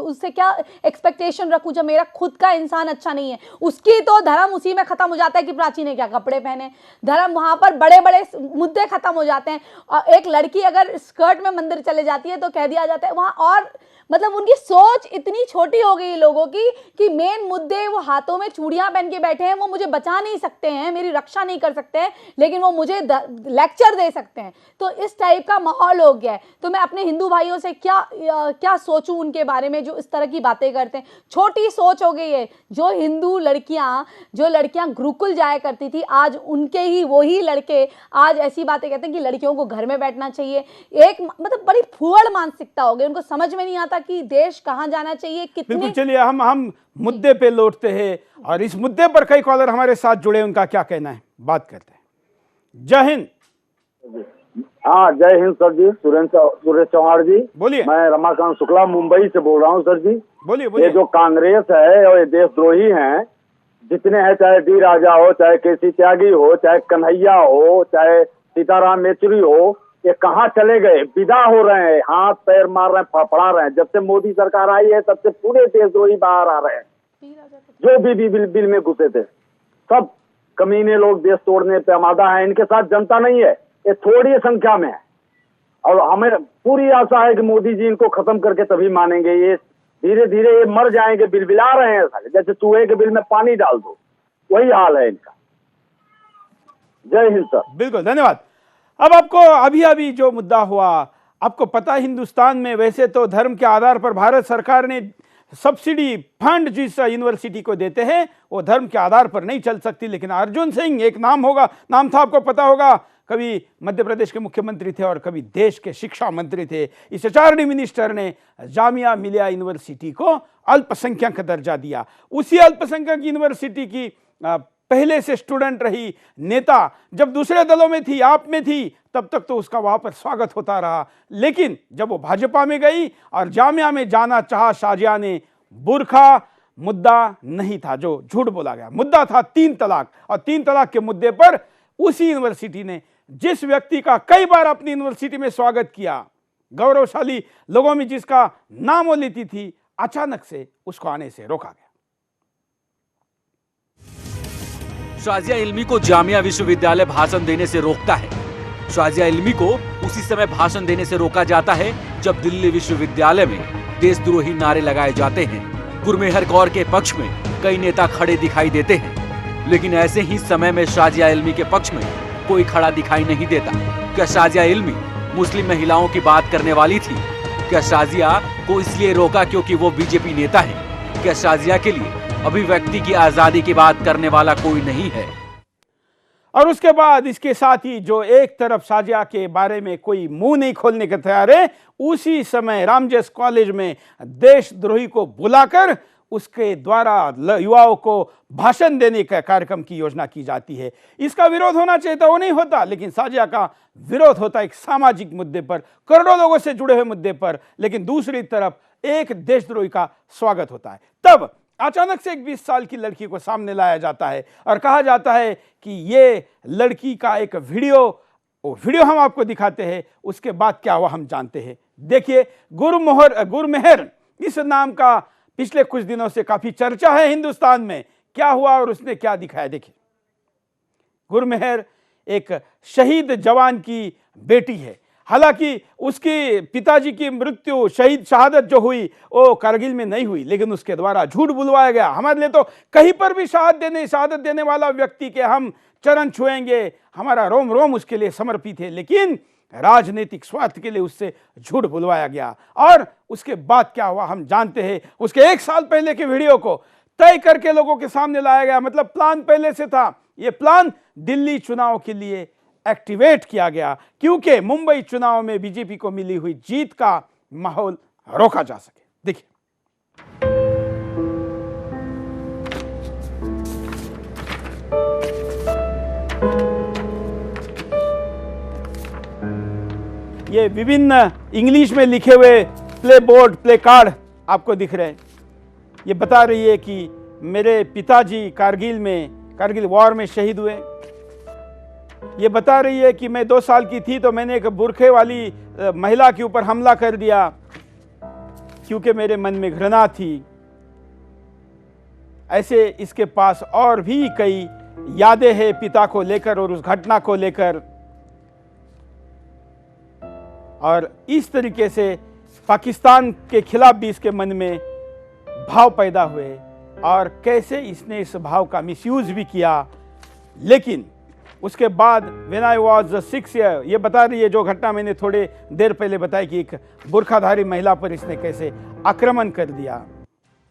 उससे क्या एक्सपेक्टेशन रखूं जब मेरा खुद का इंसान अच्छा नहीं है। उसकी तो धर्म उसी में खत्म हो जाता है कि प्राची ने क्या कपड़े पहने, धर्म वहां पर बड़े बड़े मुद्दे खत्म हो जाते हैं। और एक लड़की अगर स्कर्ट में मंदिर चले जाती है तो कह दिया जाता है वहां, और मतलब उनकी सोच इतनी छोटी हो गई लोगों की कि मेन मुद्दे, वो हाथों में चूड़ियां पहन के बैठे हैं, वो मुझे बचा नहीं सकते हैं, मेरी रक्षा नहीं कर सकते हैं, लेकिन वो मुझे लेक्चर दे सकते हैं। तो इस टाइप का माहौल हो गया है। तो मैं अपने हिंदू भाइयों से क्या सोचूं उनके बारे में जो इस तरह की बातें करते हैं। छोटी सोच हो गई है। जो हिंदू लड़कियां गुरुकुल जाया करती थी, आज उनके ही वही लड़के आज ऐसी बातें कहते हैं कि लड़कियों को घर में बैठना चाहिए। एक मतलब बड़ी फुहड़ मानसिकता हो गई, उनको समझ में नहीं आता कि देश कहां जाना चाहिए, कितने। बिल्कुल, चलिए हम मुद्दे पे लौटते हैं और इस मुद्दे पर कई कॉलर हमारे साथ जुड़े, उनका क्या कहना है बात करते हैं। जय हिंद। हाँ, जय हिंद सर जी। सुरेश चौहान जी बोलिए। मैं रमाकांत शुक्ला मुंबई से बोल रहा हूँ सर जी। बोलिए। ये जो कांग्रेस है और ये देशद्रोही हैं जितने हैं, चाहे डी राजा हो, चाहे केसी त्यागी हो, चाहे कन्हैया हो, चाहे सीताराम येचुरी हो, ये कहाँ चले गए? विदा हो रहे हैं, हाथ पैर मार रहे हैं, फड़फड़ा रहे हैं। जब से मोदी सरकार आई है तब से पूरे देशद्रोही बाहर आ रहे हैं। जो भी बिल में घुसे थे सब कमीने लोग देश तोड़ने पे आमादा है। इनके साथ जनता नहीं है, ये थोड़ी संख्या में है और हमें पूरी आशा है कि मोदी जी इनको खत्म करके तभी मानेंगे। ये धीरे धीरे ये मर जाएंगे, बिलबिला रहे हैं साले, जैसे चूहे के बिल में पानी डाल दो, वही हाल है इनका। जय हिंद सर। बिल्कुल, धन्यवाद। अब आपको अभी जो मुद्दा हुआ, आपको पता हिंदुस्तान में वैसे तो धर्म के आधार पर भारत सरकार ने सब्सिडी फंड जिस यूनिवर्सिटी को देते हैं वो धर्म के आधार पर नहीं चल सकती। लेकिन अर्जुन सिंह एक नाम था, आपको पता होगा, कभी मध्य प्रदेश के मुख्यमंत्री थे और कभी देश के शिक्षा मंत्री थे। इस एचआरडी मिनिस्टर ने जामिया मिलिया यूनिवर्सिटी को अल्पसंख्यक का दर्जा दिया। उसी अल्पसंख्यक यूनिवर्सिटी की पहले से स्टूडेंट रही नेता जब दूसरे दलों में थी, आप में थी, तब तक तो उसका वहां पर स्वागत होता रहा। लेकिन जब वो भाजपा में गई और जामिया में जाना चाहा शाजिया ने, बुरखा मुद्दा नहीं था जो झूठ बोला गया, मुद्दा था 3 तलाक। और 3 तलाक के मुद्दे पर उसी यूनिवर्सिटी ने जिस व्यक्ति का कई बार अपनी यूनिवर्सिटी में स्वागत किया, गौरवशाली लोगों में जिसका नाम वो लेती थी, अचानक से उसको आने से रोका गया। शाजिया इल्मी को जामिया विश्वविद्यालय भाषण देने से रोकता है। शाजिया इल्मी को उसी समय भाषण देने से रोका जाता है जब दिल्ली विश्वविद्यालय में देशद्रोही नारे लगाए जाते हैं। गुरमेहर कौर के पक्ष में कई नेता खड़े दिखाई देते हैं, लेकिन ऐसे ही समय में शाजिया इल्मी के पक्ष में कोई खड़ा दिखाई नहीं देता। क्या शाजिया इल्मी मुस्लिम महिलाओं की बात करने वाली थी? क्या शाजिया को इसलिए रोका क्योंकि वो बीजेपी नेता है? क्या शाजिया के लिए अभिव्यक्ति की आजादी की बात करने वाला कोई नहीं है? और उसके बाद इसके साथ ही जो एक तरफ शाजिया के बारे में कोई मुंह नहीं खोलने के तैयार है, उसी समय रामजस कॉलेज में देशद्रोही को बुलाकर उसके द्वारा युवाओं को भाषण देने का कार्यक्रम की योजना की जाती है। इसका विरोध होना चाहिए था, वो नहीं होता, लेकिन शाजिया का विरोध होता एक सामाजिक मुद्दे पर, करोड़ों लोगों से जुड़े हुए मुद्दे पर, लेकिन दूसरी तरफ एक देशद्रोही का स्वागत होता है। तब अचानक से एक 20 साल की लड़की को सामने लाया जाता है और कहा जाता है कि ये लड़की का एक वीडियो हम आपको दिखाते हैं। उसके बाद क्या हुआ हम जानते हैं। देखिए, गुरमेहर इस नाम का पिछले कुछ दिनों से काफी चर्चा है हिंदुस्तान में। क्या हुआ और उसने क्या दिखाया, देखिए। गुरमेहर एक शहीद जवान की बेटी है। हालांकि उसके पिताजी की मृत्यु, शहादत जो हुई वो कारगिल में नहीं हुई, लेकिन उसके द्वारा झूठ बुलवाया गया। हमारे लिए तो कहीं पर भी शहादत देने वाला व्यक्ति के हम चरण छुएंगे, हमारा रोम रोम उसके लिए समर्पित है, लेकिन राजनीतिक स्वार्थ के लिए उससे झूठ बुलवाया गया। और उसके बाद क्या हुआ हम जानते हैं। उसके 1 साल पहले के वीडियो को तय करके लोगों के सामने लाया गया। मतलब प्लान पहले से था। यह प्लान दिल्ली चुनाव के लिए एक्टिवेट किया गया क्योंकि मुंबई चुनाव में बीजेपी को मिली हुई जीत का माहौल रोका जा सके। देखिए, ये विभिन्न इंग्लिश में लिखे हुए प्ले कार्ड आपको दिख रहे हैं। ये बता रही है कि मेरे पिताजी कारगिल वॉर में शहीद हुए। ये बता रही है कि मैं 2 साल की थी तो मैंने एक बुरखे वाली महिला के ऊपर हमला कर दिया क्योंकि मेरे मन में घृणा थी। ऐसे इसके पास और भी कई यादें हैं पिता को लेकर और उस घटना को लेकर। और इस तरीके से पाकिस्तान के खिलाफ भी इसके मन में भाव पैदा हुए और कैसे इसने इस भाव का मिसयूज भी किया। लेकिन उसके बाद व्हेन आई वाज 6 ईयर, ये बता रही है जो घटना मैंने थोड़े देर पहले बताई कि एक बुरखाधारी महिला पर इसने कैसे आक्रमण कर दिया।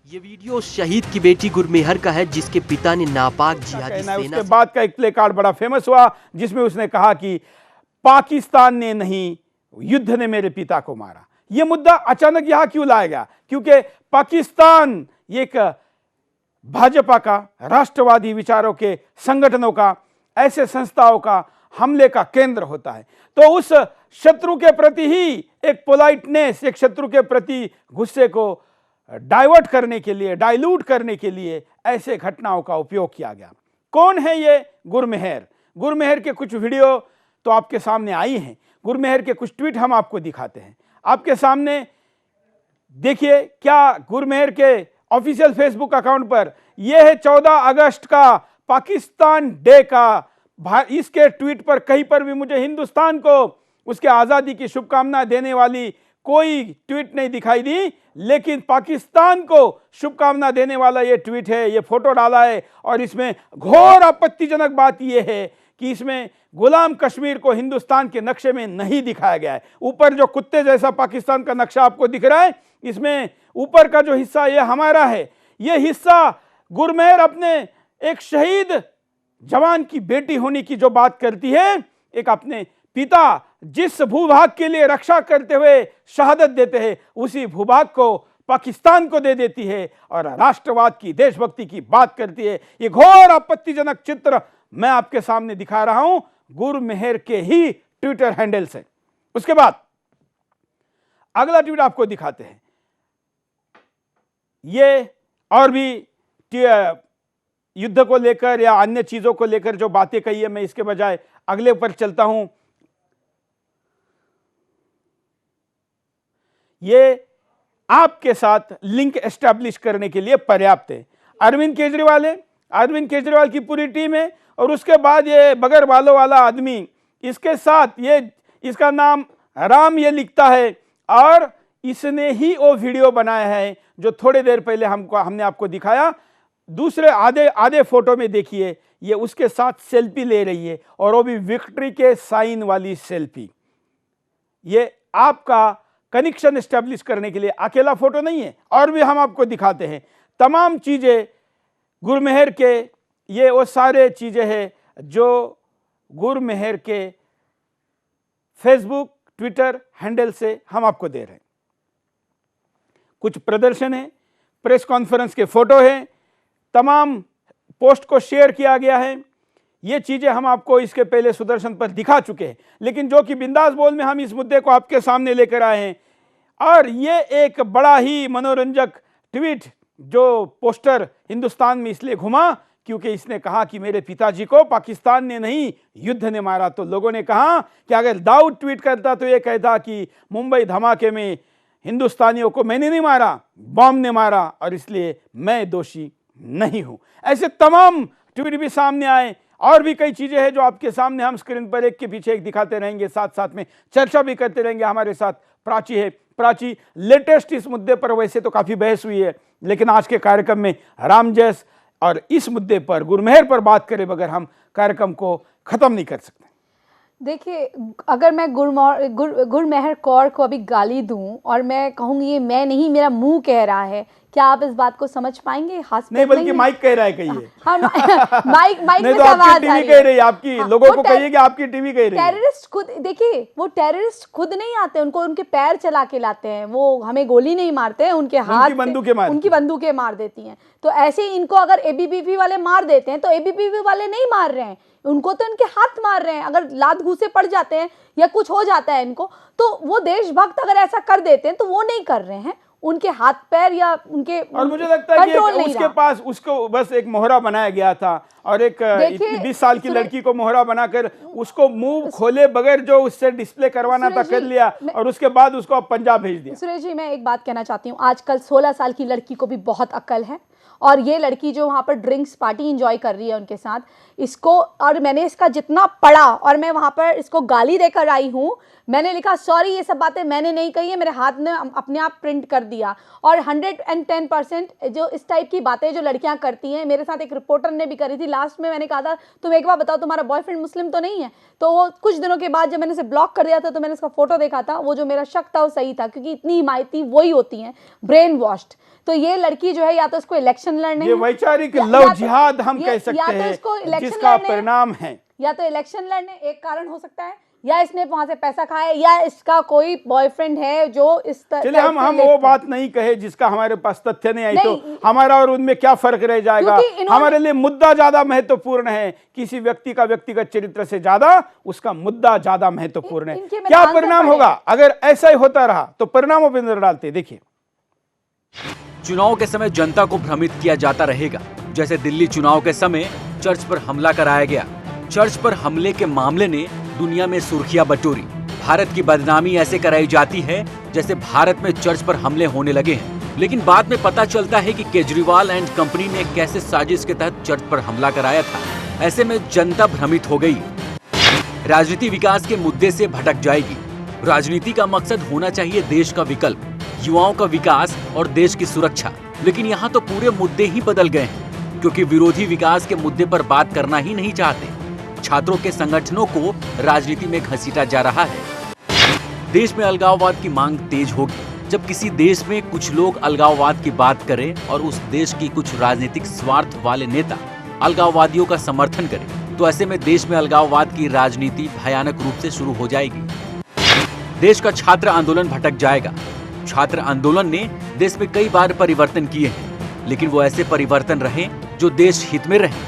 ये वीडियो शहीद की बेटी गुरमेहर का है जिसके पिता ने नापाक जिहादी सेना। उसके बाद का एक प्ले कार्ड बड़ा फेमस हुआ जिसमें उसने कहा कि पाकिस्तान ने नहीं, युद्ध ने मेरे पिता को मारा। यह मुद्दा अचानक यहां क्यों लाया गया? क्योंकि पाकिस्तान एक भाजपा का, राष्ट्रवादी विचारों के संगठनों का, ऐसे संस्थाओं का हमले का केंद्र होता है। तो उस शत्रु के प्रति ही एक पोलाइटनेस, एक शत्रु के प्रति गुस्से को डाइवर्ट करने के लिए, डाइल्यूट करने के लिए ऐसे घटनाओं का उपयोग किया गया। कौन है ये गुरमेहर? गुरमेहर के कुछ वीडियो तो आपके सामने आई हैं। गुरमेहर के कुछ ट्वीट हम आपको दिखाते हैं आपके सामने। देखिए क्या गुरमेहर के ऑफिशियल फेसबुक अकाउंट पर यह है 14 अगस्त का पाकिस्तान डे का। इसके ट्वीट पर कहीं पर भी मुझे हिंदुस्तान को उसके आज़ादी की शुभकामना देने वाली कोई ट्वीट नहीं दिखाई दी, लेकिन पाकिस्तान को शुभकामना देने वाला ये ट्वीट है, ये फोटो डाला है। और इसमें घोर आपत्तिजनक बात यह है कि इसमें गुलाम कश्मीर को हिंदुस्तान के नक्शे में नहीं दिखाया गया है। ऊपर जो कुत्ते जैसा पाकिस्तान का नक्शा आपको दिख रहा है, इसमें ऊपर का जो हिस्सा ये हमारा है। ये हिस्सा गुरमेहर अपने एक शहीद जवान की बेटी होने की जो बात करती है, एक अपने पिता जिस भूभाग के लिए रक्षा करते हुए शहादत देते हैं, उसी भूभाग को पाकिस्तान को दे देती है और राष्ट्रवाद की, देशभक्ति की बात करती है। ये घोर आपत्तिजनक चित्र मैं आपके सामने दिखा रहा हूं गुरमेहर के ही ट्विटर हैंडल से। उसके बाद अगला ट्वीट आपको दिखाते हैं। ये और भी युद्ध को लेकर या अन्य चीजों को लेकर जो बातें कही है, मैं इसके बजाय अगले पर चलता हूं। ये आपके साथ लिंक एस्टैब्लिश करने के लिए पर्याप्त है। अरविंद केजरीवाल है, अरविंद केजरीवाल की पूरी टीम है, और उसके बाद ये बगर बालों वाला आदमी, इसके साथ ये, इसका नाम राम ये लिखता है, और इसने ही वो वीडियो बनाया है जो थोड़ी देर पहले हमने आपको दिखाया। दूसरे आधे फोटो में देखिए, ये उसके साथ सेल्फी ले रही है, और वो भी विक्ट्री के साइन वाली सेल्फी। ये आपका कनेक्शन एस्टेब्लिश करने के लिए अकेला फोटो नहीं है, और भी हम आपको दिखाते हैं। तमाम चीजें गुरमेहर के, ये वो सारे चीजें हैं जो गुरमेहर के फेसबुक ट्विटर हैंडल से हम आपको दे रहे हैं। कुछ प्रदर्शन है, प्रेस कॉन्फ्रेंस के फोटो है, तमाम पोस्ट को शेयर किया गया है। ये चीजें हम आपको इसके पहले सुदर्शन पर दिखा चुके हैं, लेकिन जो कि बिंदास बोल में हम इस मुद्दे को आपके सामने लेकर आए हैं। और ये एक बड़ा ही मनोरंजक ट्वीट जो पोस्टर हिंदुस्तान में इसलिए घुमा क्योंकि इसने कहा कि मेरे पिताजी को पाकिस्तान ने नहीं, युद्ध ने मारा। तो लोगों ने कहा कि अगर दाऊद ट्वीट करता तो ये कहता कि मुंबई धमाके में हिंदुस्तानियों को मैंने नहीं मारा, बॉम्ब ने मारा, और इसलिए मैं दोषी नहीं हूं। ऐसे तमाम ट्वीट भी सामने आए, और भी कई चीजें हैं जो आपके सामने हम स्क्रीन पर एक के पीछे एक दिखाते रहेंगे, साथ साथ में चर्चा भी करते रहेंगे। हमारे साथ प्राची है। प्राची, लेटेस्ट इस मुद्दे पर वैसे तो काफी बहस हुई है, लेकिन आज के कार्यक्रम में रामजस और इस मुद्दे पर गुरमेहर पर बात करे बगैर हम कार्यक्रम को खत्म नहीं कर सकते। देखिए, अगर मैं गुरमेहर कौर को अभी गाली दूं और मैं कहूंगी ये मैं नहीं, मेरा मुंह कह रहा है, क्या आप इस बात को समझ पाएंगे? नहीं, बल्कि माइक कह रहा है, कहिए। हाँ, माइक नहीं में तो आवाज आपकी टीवी कह रही है, आपकी लोगों को कहिए कि आपकी टीवी कह रही है। टेररिस्ट खुद, देखिए, वो टेररिस्ट खुद नहीं आते, उनको उनके पैर चला के लाते हैं। वो हमें गोली नहीं मारते हैं, उनके हाथ, उनकी बंदूकें मार देती हैं। तो ऐसे इनको अगर एबीवीपी वाले मार देते हैं तो एबीवीपी वाले नहीं मार रहे हैं, उनको तो इनके हाथ मार रहे हैं। अगर लात घूसे पड़ जाते हैं या कुछ हो जाता है इनको, तो वो देशभक्त अगर ऐसा कर देते हैं तो वो नहीं कर रहे हैं, उनके हाथ पैर या उनके, और मुझे लगता है कि उसके पास उसको बस एक मोहरा बनाया गया था, और एक 20 साल की लड़की को मोहरा बनाकर उसको मुंह खोले बगैर जो उससे डिस्प्ले करवाना था कर लिया, और उसके बाद उसको पंजाब भेज दिया। सुरेश जी, मैं एक बात कहना चाहती हूँ, आजकल 16 साल की लड़की को भी बहुत अक्ल है, और ये लड़की जो वहाँ पर ड्रिंक्स पार्टी एंजॉय कर रही है उनके साथ, इसको, और मैंने इसका जितना पढ़ा, और मैं वहाँ पर इसको गाली देकर आई हूँ, मैंने लिखा सॉरी ये सब बातें मैंने नहीं कही है, मेरे हाथ ने अपने आप प्रिंट कर दिया। और 110% जो इस टाइप की बातें जो लड़कियां करती हैं, मेरे साथ एक रिपोर्टर ने भी करी थी। लास्ट में मैंने कहा था तुम एक बार बताओ तुम्हारा बॉयफ्रेंड मुस्लिम तो नहीं है, तो वो कुछ दिनों के बाद जब मैंने उसे ब्लॉक कर दिया था तो मैंने उसका फोटो देखा था, वो जो मेरा शक था वो सही था, क्योंकि इतनी हिमायती वही होती हैं, ब्रेन वॉश्ड। तो ये लड़की जो है, या तो इसको इलेक्शन लड़ने, ये वैचारिक लव जिहाद हम कह सकते हैं, जिसका परिणाम है, या तो इलेक्शन लड़ने एक कारण हो सकता है, या इसने वहां से पैसा खाया, या इसका कोई बॉयफ्रेंड है जो इस तरह। चलिए, हम वो बात नहीं कहे जिसका हमारे पास तथ्य नहीं आई, तो हमारा और उनमें क्या फर्क रह जाएगा। हमारे लिए मुद्दा ज्यादा महत्वपूर्ण है, किसी व्यक्ति का व्यक्तिगत चरित्र से ज्यादा उसका मुद्दा ज्यादा महत्वपूर्ण है। क्या परिणाम होगा अगर ऐसा ही होता रहा, तो परिणामों पर नजर डालते देखिए। चुनाव के समय जनता को भ्रमित किया जाता रहेगा, जैसे दिल्ली चुनाव के समय चर्च पर हमला कराया गया। चर्च पर हमले के मामले ने दुनिया में सुर्खियां बटोरी। भारत की बदनामी ऐसे कराई जाती है जैसे भारत में चर्च पर हमले होने लगे हैं, लेकिन बाद में पता चलता है कि केजरीवाल एंड कंपनी ने कैसे साजिश के तहत चर्च पर हमला कराया था। ऐसे में जनता भ्रमित हो गई। राजनीति विकास के मुद्दे से भटक जाएगी। राजनीति का मकसद होना चाहिए देश का विकल्प, युवाओं का विकास और देश की सुरक्षा, लेकिन यहाँ तो पूरे मुद्दे ही बदल गए हैं, क्योंकि विरोधी विकास के मुद्दे पर बात करना ही नहीं चाहते। छात्रों के संगठनों को राजनीति में घसीटा जा रहा है। देश में अलगाववाद की मांग तेज होगी जब किसी देश में कुछ लोग अलगाववाद की बात करें और उस देश की कुछ राजनीतिक स्वार्थ वाले नेता अलगाववादियों का समर्थन करें, तो ऐसे में देश में अलगाववाद की राजनीति भयानक रूप से शुरू हो जाएगी। देश का छात्र आंदोलन भटक जाएगा। छात्र आंदोलन ने देश में कई बार परिवर्तन किए हैं, लेकिन वो ऐसे परिवर्तन रहे जो देश हित में रहे।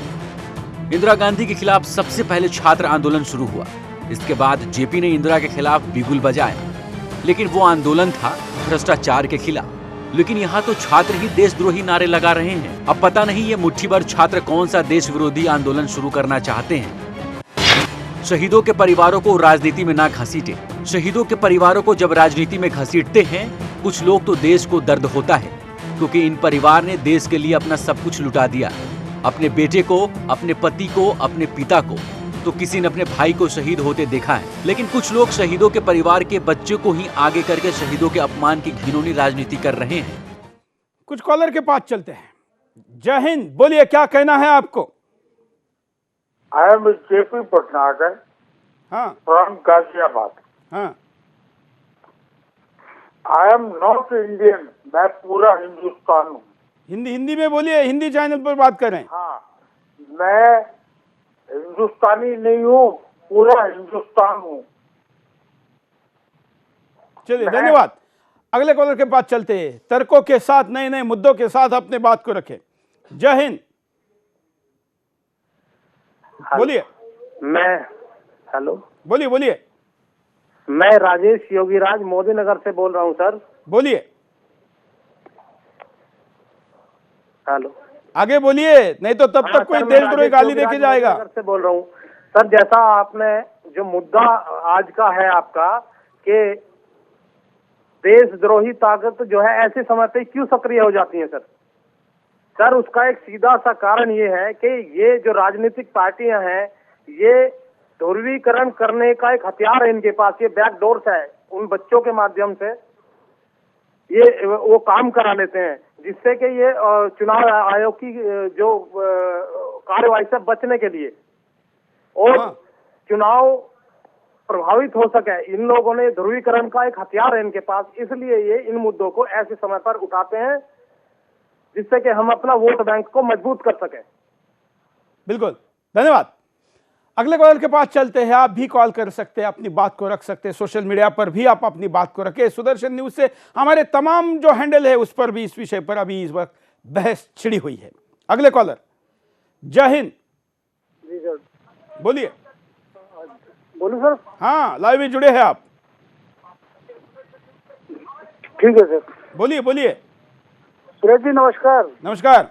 इंदिरा गांधी के खिलाफ सबसे पहले छात्र आंदोलन शुरू हुआ। इसके बाद जेपी ने इंदिरा के खिलाफ बिगुल बजाया, लेकिन वो आंदोलन था भ्रष्टाचार के खिलाफ। लेकिन यहाँ तो छात्र ही देशद्रोही नारे लगा रहे हैं। अब पता नहीं ये मुट्ठी भर छात्र कौन सा देश विरोधी आंदोलन शुरू करना चाहते हैं। शहीदों के परिवारों को राजनीति में ना घसीटे। शहीदों के परिवारों को जब राजनीति में घसीटते हैं कुछ लोग तो देश को दर्द होता है, क्योंकि इन परिवार ने देश के लिए अपना सब कुछ लुटा दिया। अपने बेटे को, अपने पति को, अपने पिता को, तो किसी ने अपने भाई को शहीद होते देखा है। लेकिन कुछ लोग शहीदों के परिवार के बच्चे को ही आगे करके शहीदों के अपमान की घिनौनी राजनीति कर रहे हैं। कुछ कॉलर के पास चलते हैं। जय हिंद, बोलिए क्या कहना है आपको? आई एम जेपी पटनागर, हाँ फ्रॉम गाजियाबाद। हाँ, आई एम नॉट इंडियन, मैं पूरा हिंदुस्तान हूँ। हिंदी में बोलिए, हिंदी चैनल पर बात करें। हाँ, मैं हिंदुस्तानी नहीं हूँ, पूरा हिंदुस्तान हूँ। चलिए धन्यवाद। अगले कॉलर के पास चलते हैं। तर्कों के साथ, नए नए मुद्दों के साथ अपने बात को रखें। जय हिंद, बोलिए। हेलो, बोलिए। मैं राजेश योगीराज मोदी नगर से बोल रहा हूँ सर। बोलिए, हेलो, आगे बोलिए, नहीं तो तब तक कोई देशद्रोही गाली देके जाएगा। मोदी नगर से बोल रहा हूँ सर। जैसा आपने जो मुद्दा आज का है आपका कि देशद्रोही ताकत जो है ऐसे समय पे क्यों सक्रिय हो जाती है सर, उसका एक सीधा सा कारण ये है कि ये जो राजनीतिक पार्टियां हैं ये ध्रुवीकरण करने का एक हथियार है इनके पास। ये बैकडोर्स है, उन बच्चों के माध्यम से ये वो काम करा लेते हैं, जिससे कि ये चुनाव आयोग की जो कार्यवाही से बचने के लिए और चुनाव प्रभावित हो सके, इन लोगों ने ध्रुवीकरण का एक हथियार है इनके पास। इसलिए ये इन मुद्दों को ऐसे समय पर उठाते हैं जिससे कि हम अपना वोट बैंक को मजबूत कर सके। बिल्कुल, धन्यवाद। अगले कॉलर के पास चलते हैं। आप भी कॉल कर सकते हैं, अपनी बात को रख सकते हैं, सोशल मीडिया पर भी आप अपनी बात को रखें। सुदर्शन न्यूज से हमारे तमाम जो हैंडल है उस पर भी इस विषय पर अभी इस वक्त बहस छिड़ी हुई है। अगले कॉलर, जय हिंद। जी सर, बोलिए। बोलूं सर? हाँ, लाइव में जुड़े हैं आप। ठीक है सर, बोलिए। सुरेश जी नमस्कार। नमस्कार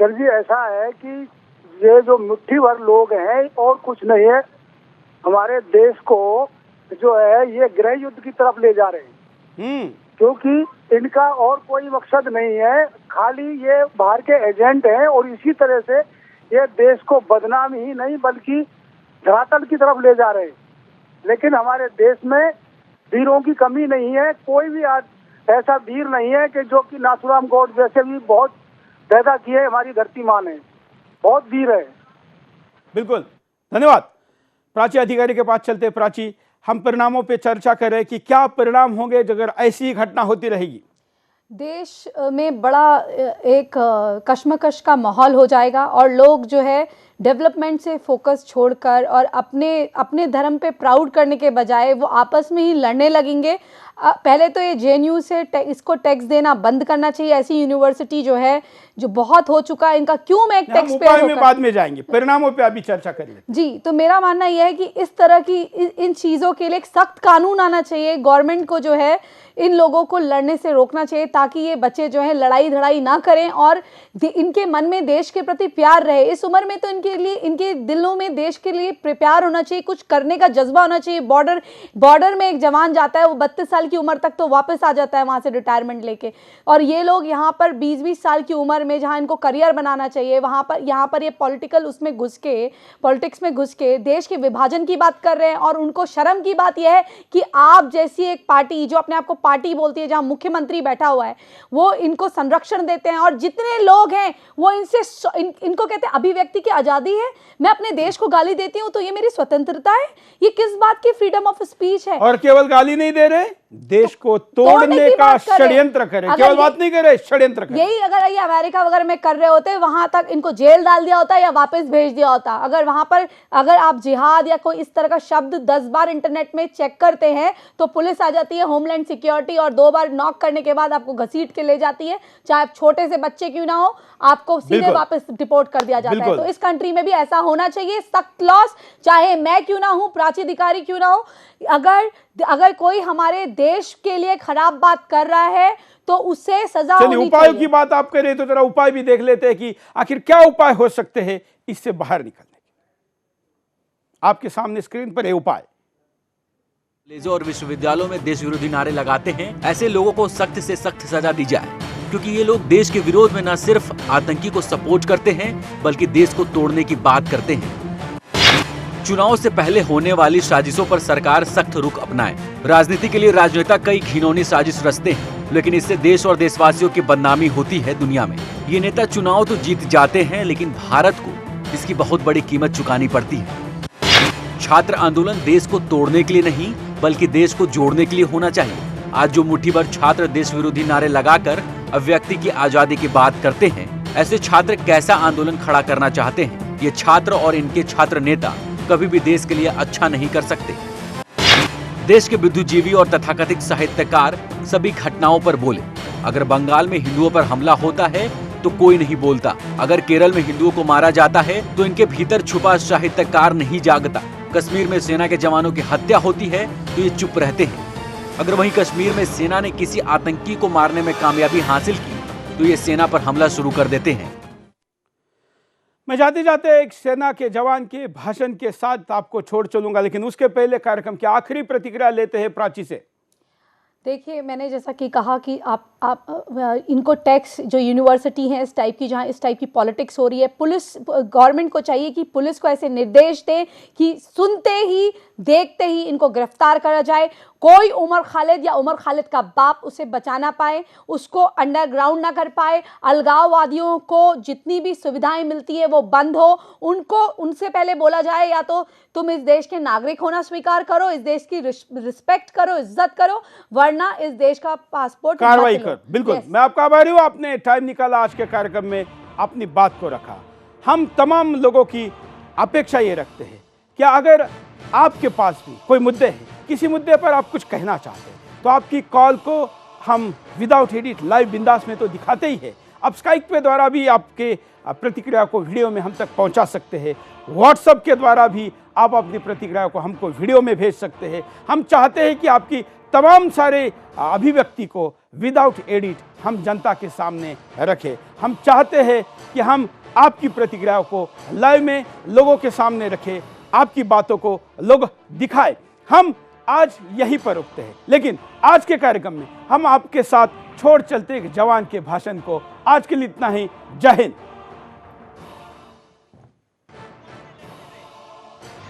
सर जी, ऐसा है कि ये जो मुट्ठी भर लोग हैं और कुछ नहीं है, हमारे देश को जो है ये गृह युद्ध की तरफ ले जा रहे हैं। क्योंकि इनका और कोई मकसद नहीं है, खाली ये बाहर के एजेंट हैं और इसी तरह से ये देश को बदनाम ही नहीं बल्कि धरातल की तरफ ले जा रहे हैं। लेकिन हमारे देश में वीरों की कमी नहीं है, कोई भी ऐसा वीर नहीं है कि जो कि नाथुराम गौड़ जैसे भी बहुत पैदा किए हमारी धरती माँ ने, बहुत वीर है। बिल्कुल, धन्यवाद। प्राची अधिकारी के पास चलते। प्राची, हम परिणामों पे चर्चा करें कि क्या परिणाम होंगे अगर ऐसी घटना होती रहेगी। देश में बड़ा एक कश्मकश का माहौल हो जाएगा और लोग जो है डेवलपमेंट से फोकस छोड़कर और अपने धर्म पे प्राउड करने के बजाय वो आपस में ही लड़ने लगेंगे। पहले तो ये जेएनयू से इसको टैक्स देना बंद करना चाहिए। ऐसी यूनिवर्सिटी जो है जो बहुत हो चुका है, इनका क्यों मैं एक टैक्स पेयर में बाद में जाएंगे, परिणामों पे अभी चर्चा करेंगे। जी, तो मेरा मानना यह है कि इस तरह की इन चीज़ों के लिए एक सख्त कानून आना चाहिए। गवर्नमेंट को जो है इन लोगों को लड़ने से रोकना चाहिए ताकि ये बच्चे जो है लड़ाई धड़ाई ना करें और इनके मन में देश के प्रति प्यार रहे। इस उम्र में तो इनके दिलों में देश के लिए प्यार होना चाहिए, कुछ करने का जज्बा होना चाहिए। बॉर्डर में एक जवान जाता है, वो 32 साल साल की उम्र तक तो वापस आ जाता है वहाँ से रिटायरमेंट लेके, और ये लोग यहाँ पर 20-20 साल की उम्र में जहाँ इनको करियर बनाना चाहिए यहाँ पर ये पॉलिटिक्स में घुस के देश के विभाजन की बात कर रहे हैं। और उनको शर्म की बात यह है कि आप जैसी एक पार्टी जो अपने आप को पार्टी बोलती है, जहाँ मुख्यमंत्री बैठा हुआ है, वो इनको संरक्षण देते हैं। और जितने लोग हैं वो इनको कहते हैं अभिव्यक्ति की आज़ादी है, मैं अपने देश को गाली देती हूँ तो ये मेरी स्वतंत्रता है। ये किस बात की फ्रीडम ऑफ स्पीच है? और केवल गाली नहीं दे रहे, देश को तोड़ने का षड्यंत्र करे, केवल बात नहीं करे, षड्यंत्र करे। यही अगर ये अमेरिका वगैरह में कर रहे होते, वहां तक इनको जेल डाल दिया होता या वापस भेज दिया होता। अगर वहां पर अगर आप जिहाद या कोई इस तरह का शब्द 10 बार इंटरनेट में चेक करते हैं तो पुलिस आ जाती है, होमलैंड सिक्योरिटी, और 2 बार नॉक करने के बाद आपको घसीट के ले जाती है, चाहे आप छोटे से बच्चे क्यों ना हो, आपको सीधे वापस डिपोर्ट कर दिया जाता है। तो इस कंट्री में भी ऐसा होना चाहिए, सख्त लॉस, चाहे मैं क्यों ना हूं, प्राची अधिकारी क्यों ना हो। अगर कोई हमारे देश के लिए खराब बात कर रहा है तो उससे सजा होनी चाहिए। उपायों की बात आप करें तो जरा उपाय भी देख लेते हैं कि आखिर क्या उपाय हो सकते हैं इससे बाहर निकलने के। आपके सामने स्क्रीन पर ये उपाय। कॉलेजों और विश्वविद्यालयों में देश विरोधी नारे लगाते हैं, ऐसे लोगों को सख्त से सख्त सजा दी जाए, क्योंकि ये लोग देश के विरोध में न सिर्फ आतंकी को सपोर्ट करते हैं बल्कि देश को तोड़ने की बात करते हैं। चुनाव से पहले होने वाली साजिशों पर सरकार सख्त रुख अपनाए। राजनीति के लिए राजनेता कई घिनौनी साजिश रचते हैं, लेकिन इससे देश और देशवासियों की बदनामी होती है दुनिया में। ये नेता चुनाव तो जीत जाते हैं, लेकिन भारत को इसकी बहुत बड़ी कीमत चुकानी पड़ती है। छात्र आंदोलन देश को तोड़ने के लिए नहीं बल्कि देश को जोड़ने के लिए होना चाहिए। आज जो मुट्ठी भर छात्र देश विरोधी नारे लगाकर अभिव्यक्ति की आजादी की बात करते हैं, ऐसे छात्र कैसा आंदोलन खड़ा करना चाहते हैं? ये छात्र और इनके छात्र नेता कभी भी देश के लिए अच्छा नहीं कर सकते। देश के बुद्धिजीवी और तथाकथित साहित्यकार सभी घटनाओं पर बोले। अगर बंगाल में हिंदुओं पर हमला होता है तो कोई नहीं बोलता, अगर केरल में हिंदुओं को मारा जाता है तो इनके भीतर छुपा साहित्यकार नहीं जागता, कश्मीर में सेना के जवानों की हत्या होती है तो ये चुप रहते हैं, अगर वहीं कश्मीर में सेना ने किसी आतंकी को मारने में कामयाबी हासिल की तो ये सेना पर हमला शुरू कर देते हैं। मैं जाते जाते एक सेना के जवान के भाषण के साथ आपको छोड़ चलूंगा, लेकिन उसके पहले कार्यक्रम की आखिरी प्रतिक्रिया लेते हैं प्राची से। देखिए, मैंने जैसा कि कहा कि आप इनको टैक्स जो यूनिवर्सिटी है इस टाइप की, जहाँ इस टाइप की पॉलिटिक्स हो रही है, पुलिस गवर्नमेंट को चाहिए कि पुलिस को ऐसे निर्देश दे कि सुनते ही देखते ही इनको गिरफ्तार करा जाए। कोई उमर खालिद या उमर खालिद का बाप उसे बचा ना पाए, उसको अंडरग्राउंड ना कर पाए। अलगाववादियों को जितनी भी सुविधाएं मिलती है वो बंद हो, उनसे पहले बोला जाए या तो तुम इस देश के नागरिक होना स्वीकार करो, इस देश की रिस्पेक्ट करो, इज्जत करो, वरना इस देश का पासपोर्ट कार्रवाई कर। बिल्कुल, मैं आपका आभारी हूँ, आपने टाइम निकाला, आज के कार्यक्रम में अपनी बात को रखा। हम तमाम लोगों की अपेक्षा ये रखते हैं कि अगर आपके पास भी कोई मुद्दे हैं, किसी मुद्दे पर आप कुछ कहना चाहते हैं तो आपकी कॉल को हम विदाउट एडिट लाइव बिंदास में तो दिखाते ही है, अब स्काइप के द्वारा भी आपके प्रतिक्रिया को वीडियो में हम तक पहुंचा सकते हैं। व्हाट्सएप के द्वारा भी आप अपनी प्रतिक्रिया को हमको वीडियो में भेज सकते हैं। हम चाहते हैं कि आपकी तमाम सारे अभिव्यक्ति को विदाउट एडिट हम जनता के सामने रखें। हम चाहते हैं कि हम आपकी प्रतिक्रियाओं को लाइव में लोगों के सामने रखें, आपकी बातों को लोग दिखाए। हम आज यहीं पर रुकते हैं, लेकिन आज के कार्यक्रम में हम आपके साथ छोड़ चलते एक जवान के भाषण को। आज के लिए इतना ही। जय हिंद।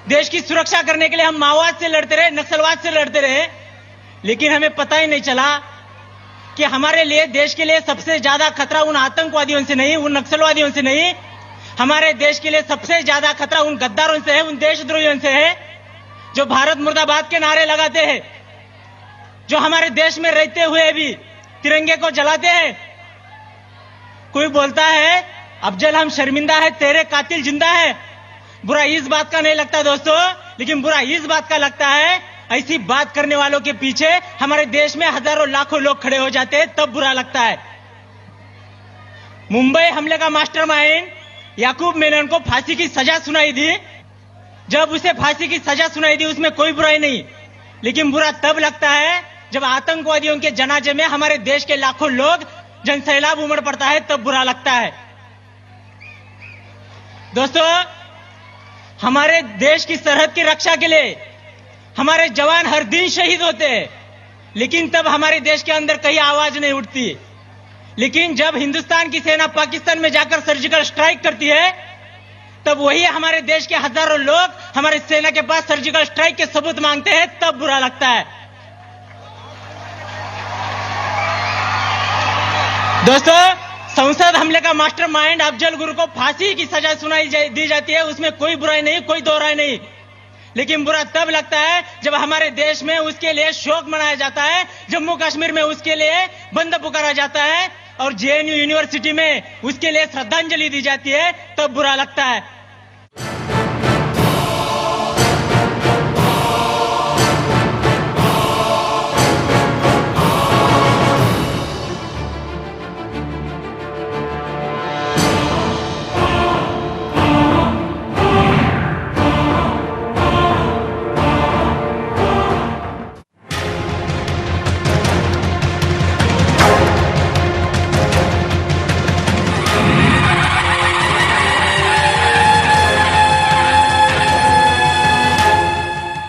देश की सुरक्षा करने के लिए हम माओवाद से लड़ते रहे, नक्सलवाद से लड़ते रहे, लेकिन हमें पता ही नहीं चला कि हमारे लिए, देश के लिए सबसे ज्यादा खतरा उन आतंकवादियों से नहीं, उन नक्सलवादियों से नहीं, हमारे देश के लिए सबसे ज्यादा खतरा उन गद्दारों से है, उन देशद्रोहियों से है जो भारत मुर्दाबाद के नारे लगाते हैं, जो हमारे देश में रहते हुए भी तिरंगे को जलाते हैं। कोई बोलता है अफजल हम शर्मिंदा है, तेरे कातिल जिंदा है। बुरा इस बात का नहीं लगता दोस्तों, लेकिन बुरा इस बात का लगता है ऐसी बात करने वालों के पीछे हमारे देश में हजारों लाखों लोग खड़े हो जाते हैं, तब बुरा लगता है। मुंबई हमले का मास्टरमाइंड याकूब मेनन को फांसी की सजा सुनाई दी। जब उसे फांसी की सजा सुनाई दी उसमें कोई बुराई नहीं, लेकिन बुरा तब लगता है जब आतंकवादियों के जनाजे में हमारे देश के लाखों लोग जनसैलाब उमड़ पड़ता है, तब बुरा लगता है। दोस्तों, हमारे देश की सरहद की रक्षा के लिए हमारे जवान हर दिन शहीद होते हैं, लेकिन तब हमारे देश के अंदर कहीं आवाज नहीं उठती। लेकिन जब हिंदुस्तान की सेना पाकिस्तान में जाकर सर्जिकल स्ट्राइक करती है, तब वही हमारे देश के हजारों लोग हमारे सेना के पास सर्जिकल स्ट्राइक के सबूत मांगते हैं, तब बुरा लगता है। दोस्तों, संसद हमले का मास्टरमाइंड अफजल गुरु को फांसी की सजा दी जाती है, उसमें कोई बुराई नहीं, कोई दो राय नहीं। लेकिन बुरा तब लगता है जब हमारे देश में उसके लिए शोक मनाया जाता है, जम्मू कश्मीर में उसके लिए बंद पुकारा जाता है और जेएनयू यूनिवर्सिटी में उसके लिए श्रद्धांजलि दी जाती है, तब बुरा लगता है।